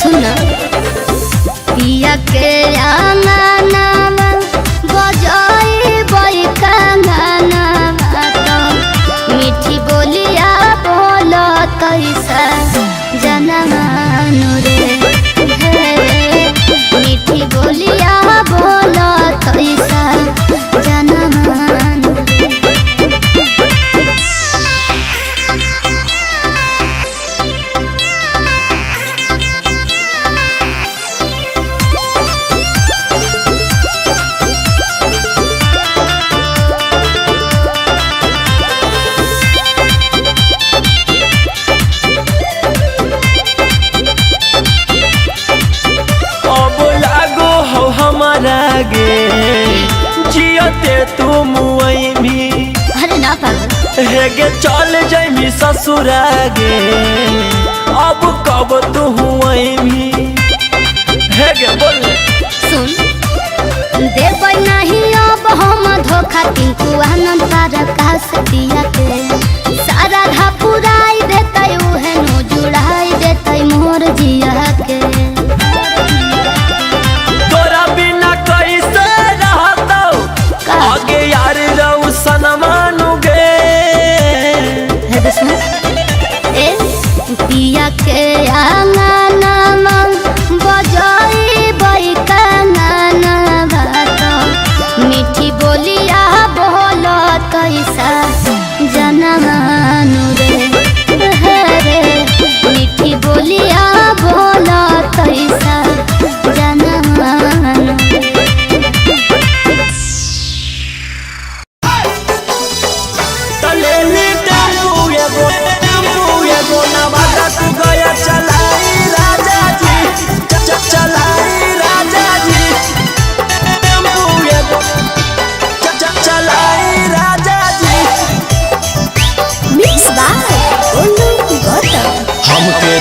सुना पिया के आंगना बजाई बई कांगना तो मीठी बोलिया बोलो तैसा जनमानु रे मीठी बोलिया बोलो तैसा जनमानु रे। गे जियते तू मुई भी अरे ना पागल हे गे चल जाइमी ससुरा गे अब कब तू हुई भी हे गे बोल सुन देव नहीं अब हम धोखा टिंकू आनंद तारा का सतिया के सारा धा पुराई देते उहे नो जुड़ाई देते मोर जिया के आगे यार रहू सनमानु गे ए पिया के आंगना बजाई बई कांगना बात मीठी बोलिया बोलो तैसा जनमानु रे मीठी बोलिया बोलो तैसा जनमानु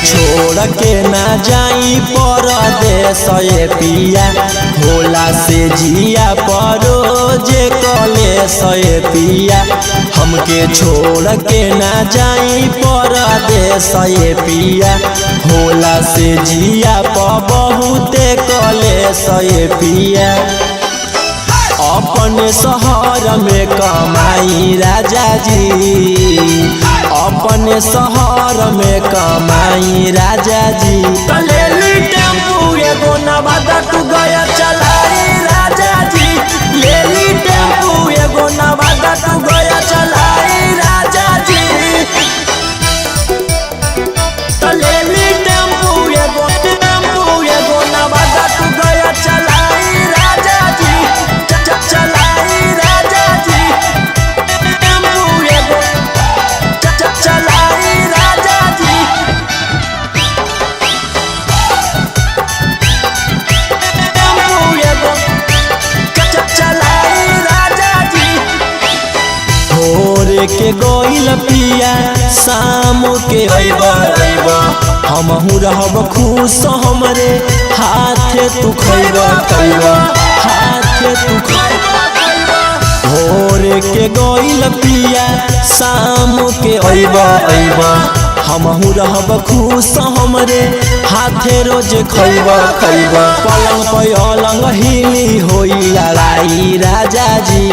छोड़ के ना जाई परदेस पिया होला से जिया परो जे कलेस पिया हमके छोड़ के ना जाई परदेस पिया होला से जिया प बहुते कलेस पिया अपने शहर में कमाई राजा जी अपने शहर में कमाई राजा जी लेली टेम्पू एगो नवादा तू गया चलाई राजा जी लेली टेम्पू एगो नवादा तू गया चलाई राजा जी लेली टेम्पू एगो नवादा तू गया चलाई राजा जी चलाई राजा जी टेम्पू एगो चलाई राजा जी टेम्पू एगो चलाई राजा जी भोर के गोइल पिया शाम के अइबा हमहू रहब खुश हमरे हाथे तू खइबा हाथे तू खइबा भोर के गोइल पिया शाम के अइबा हमहू रहब खुश हमरे हाथे रोज खैब खैब। पलंग पे अलंग हिली होई लड़ाई राजा जी,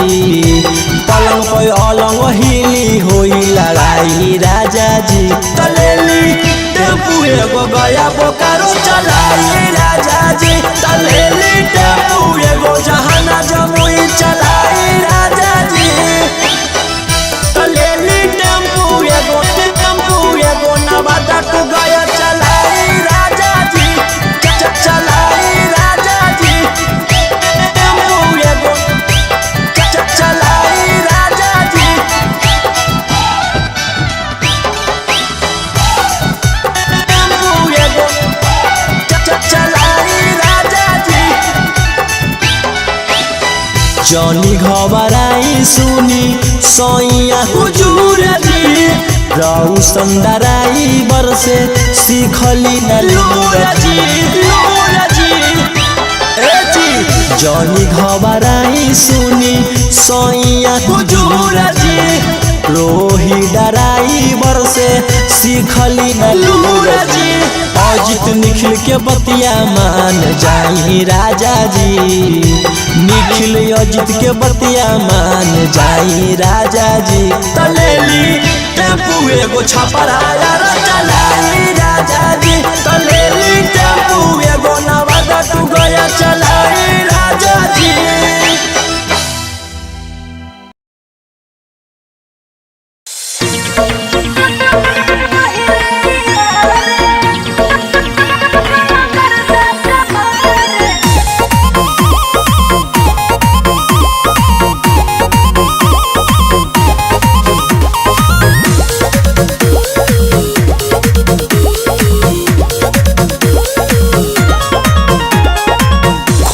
पलंग पे अलंग हिली होई लड़ाई राजा जी। तलेली टेम्पू एगो गया बोकारो चलाई राजा जी, तलेली टेम्पू एगो जहाना जमुई चलाई राजा जी। तलेली टेम्पू एगो नवादा को गया चलाई राजा जी, चलाई राजा जी। टेम्पू एगो चलाई राजा जी। टेम्पू एगो चलाई राजा जी। जनी घबराई सुनी सैया हुजूर जी, रहू संदराई बरसे सीखली न लूर जी, लूर जी। ए जी जनी घबराई सुनी सैया हुजूर जी, रोही डराई बरसे सीखली न लूर जी। अजित निखिल के बतिया मान जाई राजा जी, निखिल अजित के बतिया मान जाई राजा जी। तलेली टेम्पू एगो छपरा चलाई राजा जी, तलेली टेम्पू एगो नवादा टू गया चलाई राजा जी।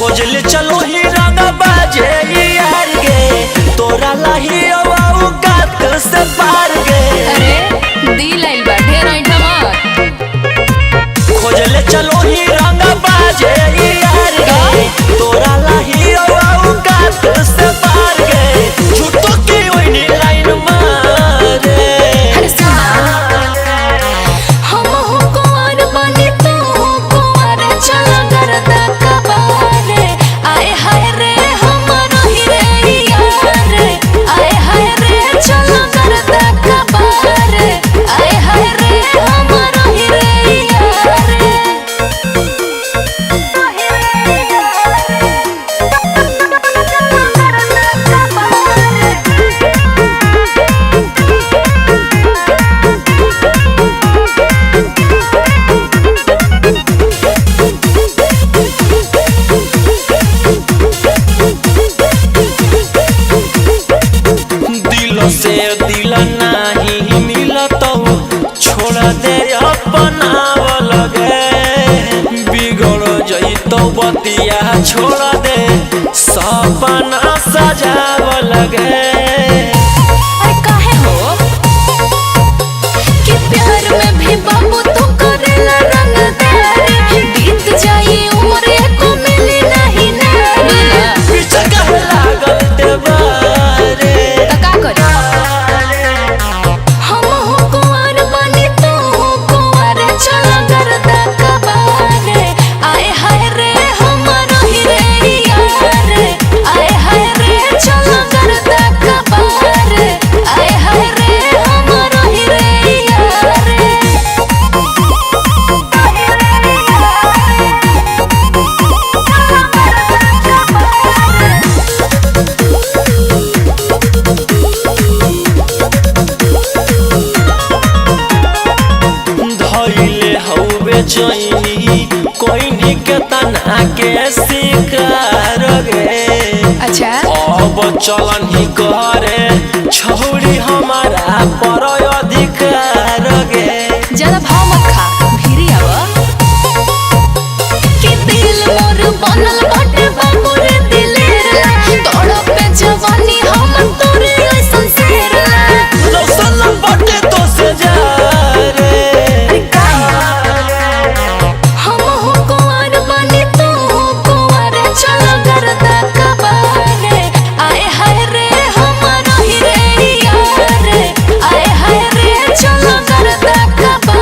खोजले चलो ही रंग बाजे यार गे, तोरा लाही अवाऊ कात से पार गे। अरे दिल आइल बा ढेर ऐठा मत। खोजले चलो ही रंग बाजे यार गे, तोरा लाही अवाऊ कात से पार गे। झूठो की ओइनी लाइन मारे। अरे सुना हम हो कुंवर बनी तू हो कुंवर, चल करदा कबारे। आए हाय रे हमरो ही रे यार, आए हाय रे चल करदा कबारे। आए हाय रे हमरो ही रे यार। दिल से दिल नहीं मिलत छोड़ दे अपनाव लगे। बिगड़ जइतो बतिया छोड़ दे सपना सजाव लगे। अरे काहे हो कि प्यार में भी बाबू तू करेला रंगदारी। बीत जाई उम्र को मिली नहीं नारी। पीछे कहे लागल देवारे। त का करी हम हो कुंवर बनी तू हो कुंवर, चल करदा कबारे। आए हाय रे हमरो ही रे यार, आए हाय रे चल करदा कबारे। आए हाय रे हमरो ही रे यार। धइले हउबे चैनी कोइनी के तना के शिकार गे। अच्छा अब चलन ही करे छौरी हमारा पर अधिकार गे। ज्यादा भाव मत खा, भिरी आवा कि दिल मोर बनल बाटे बाबू रे दिलेर। तोड़ पे जवानी हम तोरे ऐसन शेर। रौशन बटे तो से जा रे। अरे काहे हम हो कुंवर बनी तू हो कुंवर, चल करदा कबारे। आए हाय रे हमरो ही रे यार, आए हाय रे चल करदा कबारे।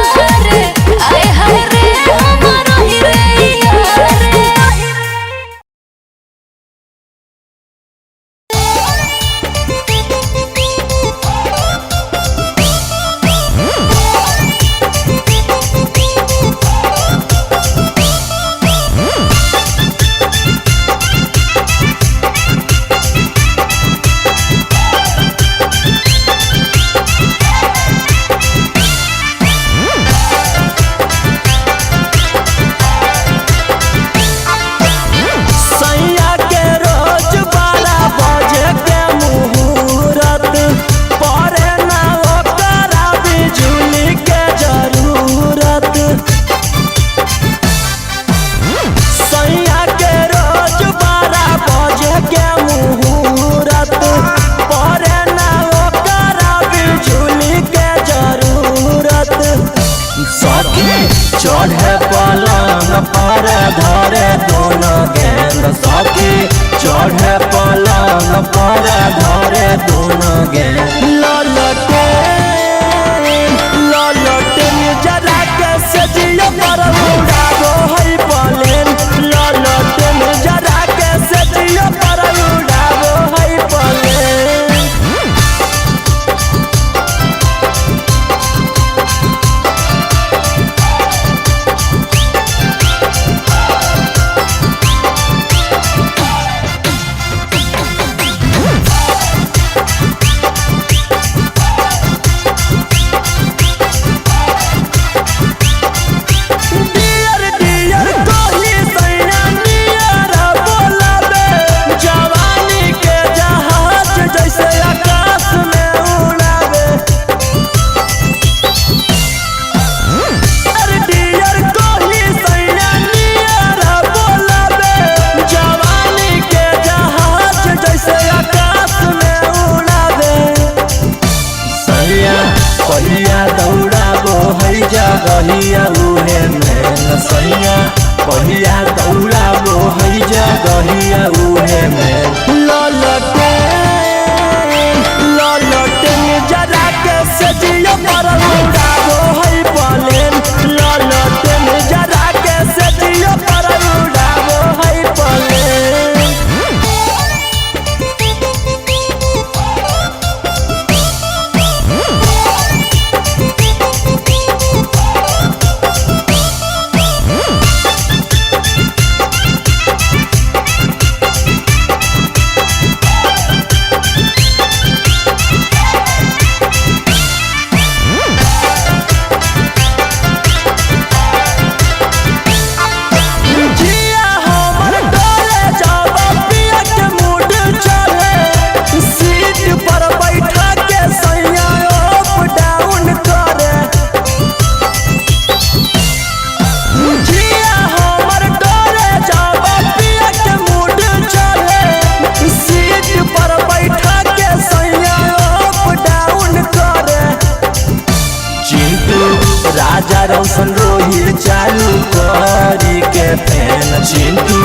के फैन चिंटू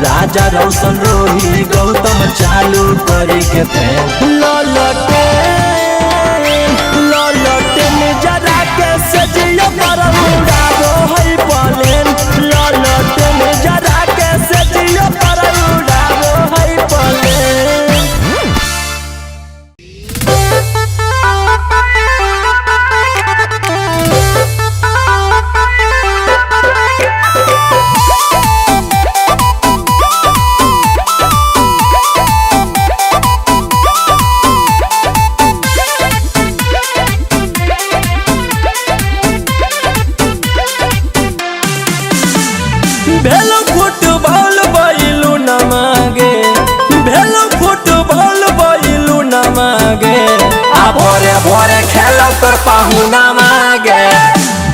राजा रोशन रोही गौतम चालू करे के फैन ललटे जरा के सजिया पर उड़ाबो है पलेन ललटे जरा के सजिया पर उड़ाबो है पलेन। भेलो फुटबॉल बैलू न मागे भेलो फुटबॉल बैलू न मागे आ भोरे भोरे खेलो तोर पाहुना मागे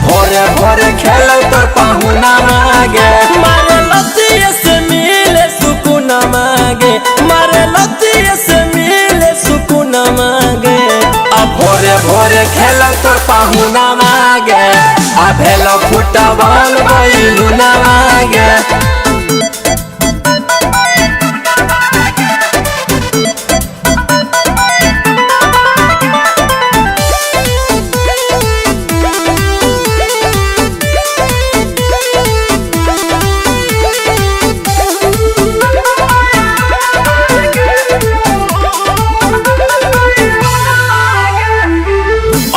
भोरे भोरे खेलो तोर पाहुना मागे मारे लतिये से मिले सुकून मागे मारे लतिये से मिले सुकून मागे आ भोरे भोरे खेलो तोर पाहुना मागे आ भेलो फुटबॉल बैलू न मागे।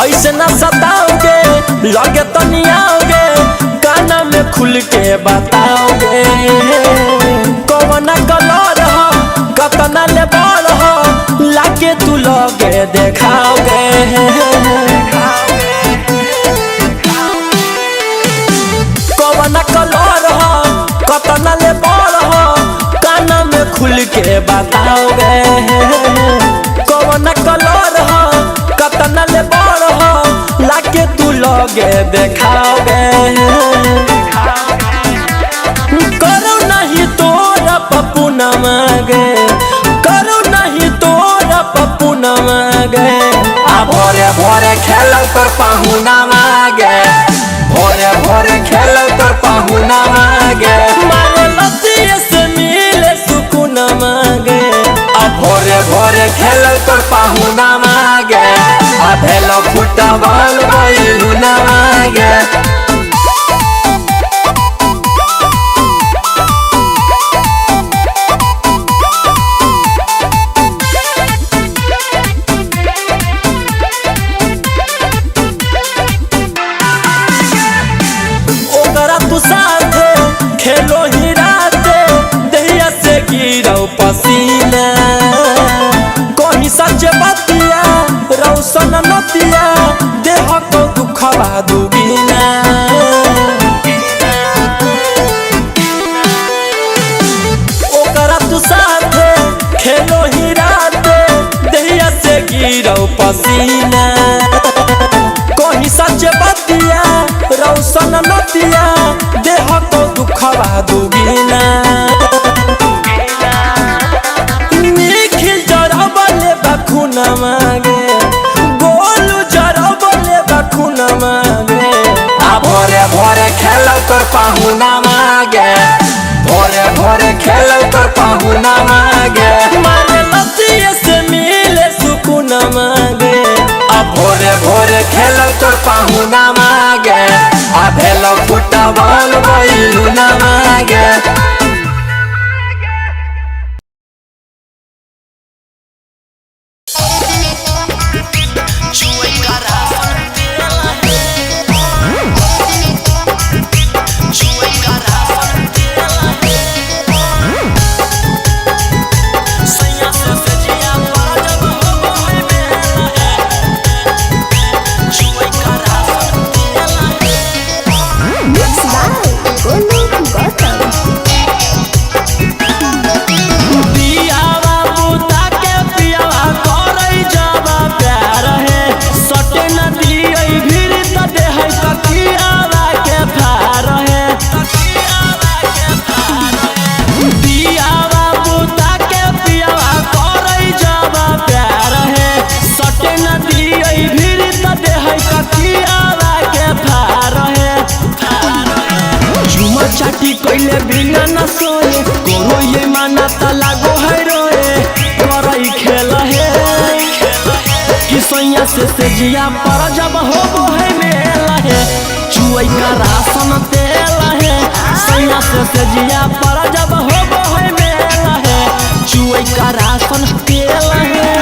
ऐसे न सताओगे लगे तो नहीं आओगे काना में खुल के बताओगे कौन कलर हो कतना ले बड़ हो लागे तू लगे देखाओगे कौन कलर हो कतना ले बड़ हो काना में खुल के बताओगे कौन कलर हो कतना ले बड़ हो लागे तू लगे देखाओगे करो नहीं तोरा पप्पू न मांगे करो नहीं तोरा पप्पू न मांगे आ भोरे भोरे खेलो तोर पाहुना मांगे भोरे भोरे खेलो तोर पाहुना मांगे मारे लतिये से मिले सुकून मांगे आ भोरे भोरे खेलो तोर पाहुना मांगे आ भेलो फुटबॉल बैलू न मांगे। ओकरा तू साथे खेलो ही राते दहिया से गिरो पसीना कहीं सच बतिया रौशन नतिया देह को दुखवा दुगीना ओकरा तू साथे खेलो ही राते दहिया से गिरो पसीना कहीं सच बतिया रौशन नतिया देह को दुखवा दुगीना निखिल जरा बले बखुन मांगे गोलू जरा बले बखुन मांगे आ भोरे भोरे खेलो तोर पाहुना मांगे भोरे भोरे खेलो तोर पाहुना मांगे मारे लतिये से मिले सुकून मांगे आ भोरे भोरे खेलो तोर पाहुना मांगे आ भेलो फुटबॉल बैलू न मांगे। न सोए करो ये माना त लागो है रोए करई खेल है कि सैया से जिया पर जब हो है मेला है चुई का राशन तेल है सैया से जिया पर जब हो है मेला है चुई का राशन तेल है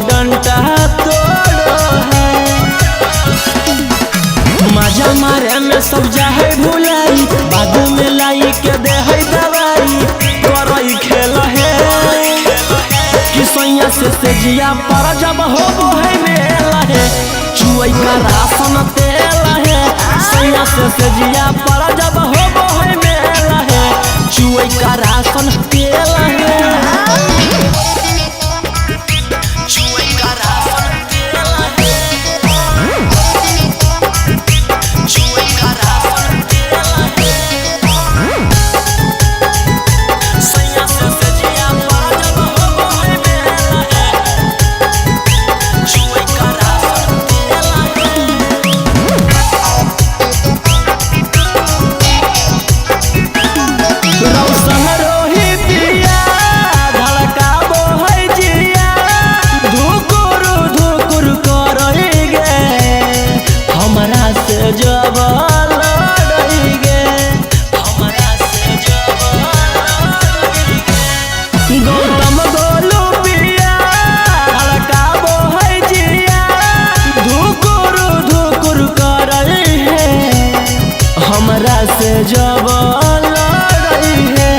डंडा तोड़ो है मजा मारे में सब जाहे भुलाई बाद में लाई के दे है दवाई करई खेल है कि सैया से जिया पर जब हो है मेला है चुई का राशन तेल है सैया से जिया पर जब हो है मेला है चुई का राशन तेल है जब लड़ई है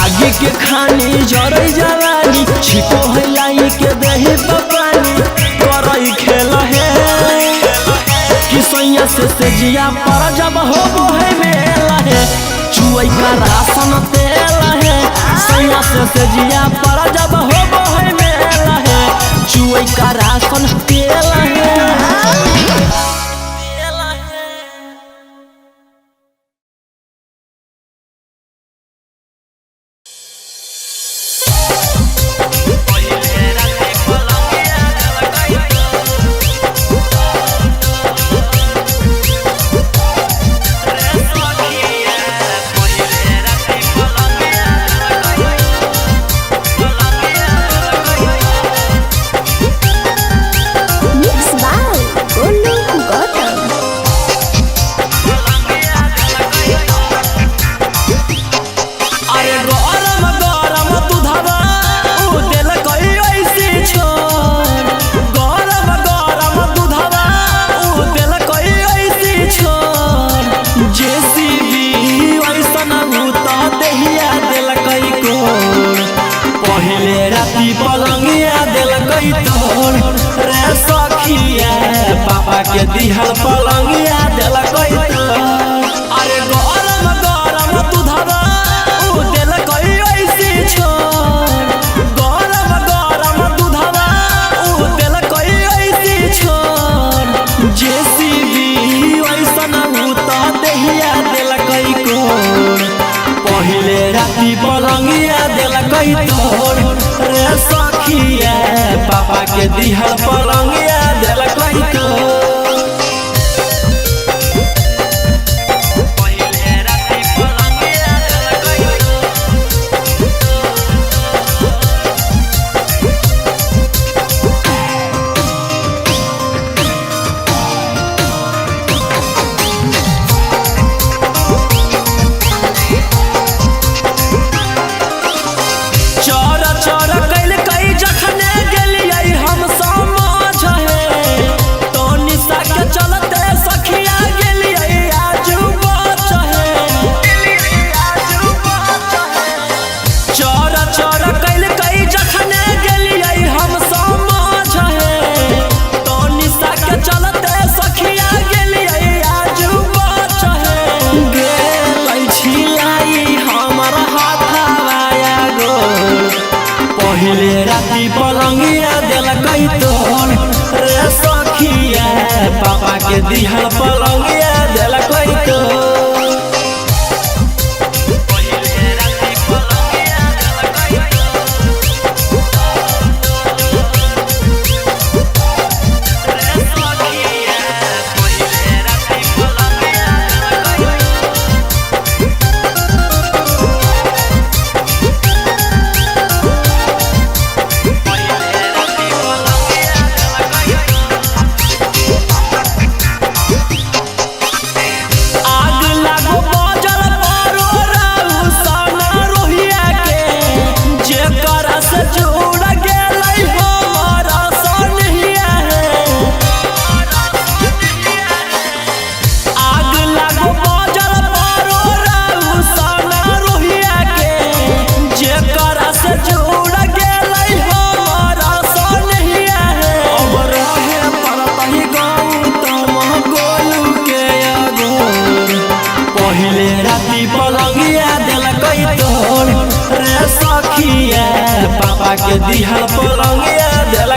आगे के खानी जरई जवानी छिको है लाई के दही पानी करई खेल है कि सैया से जिया पर जब हो है मेला है चुई का राशन तेल है सैया से जिया पर जब हो है मेला है चुई का राशन तेल है पापा के दिहल पलंगिया देलकै तो अरे गरम गरम दूधवा उ देलकै ऐसे छोड़ गरम गरम दूधवा उ देलकै ऐसे छोड़ जेसीबी ऐसन उ त देहिया देलकै कोड़ पहिले राती पलंगिया देलकै तोड़ रे सखिया पापा के दिहल पलंगिया देलकै तोड़ चोर चोर कैल कई जखने गेलियै हम समझ हे पापा के दिहल पलंगिया दिल कोई तो पलंगिया दिल कोई तोड़ रे सखिया पापा के दिहल पलंगिया दिल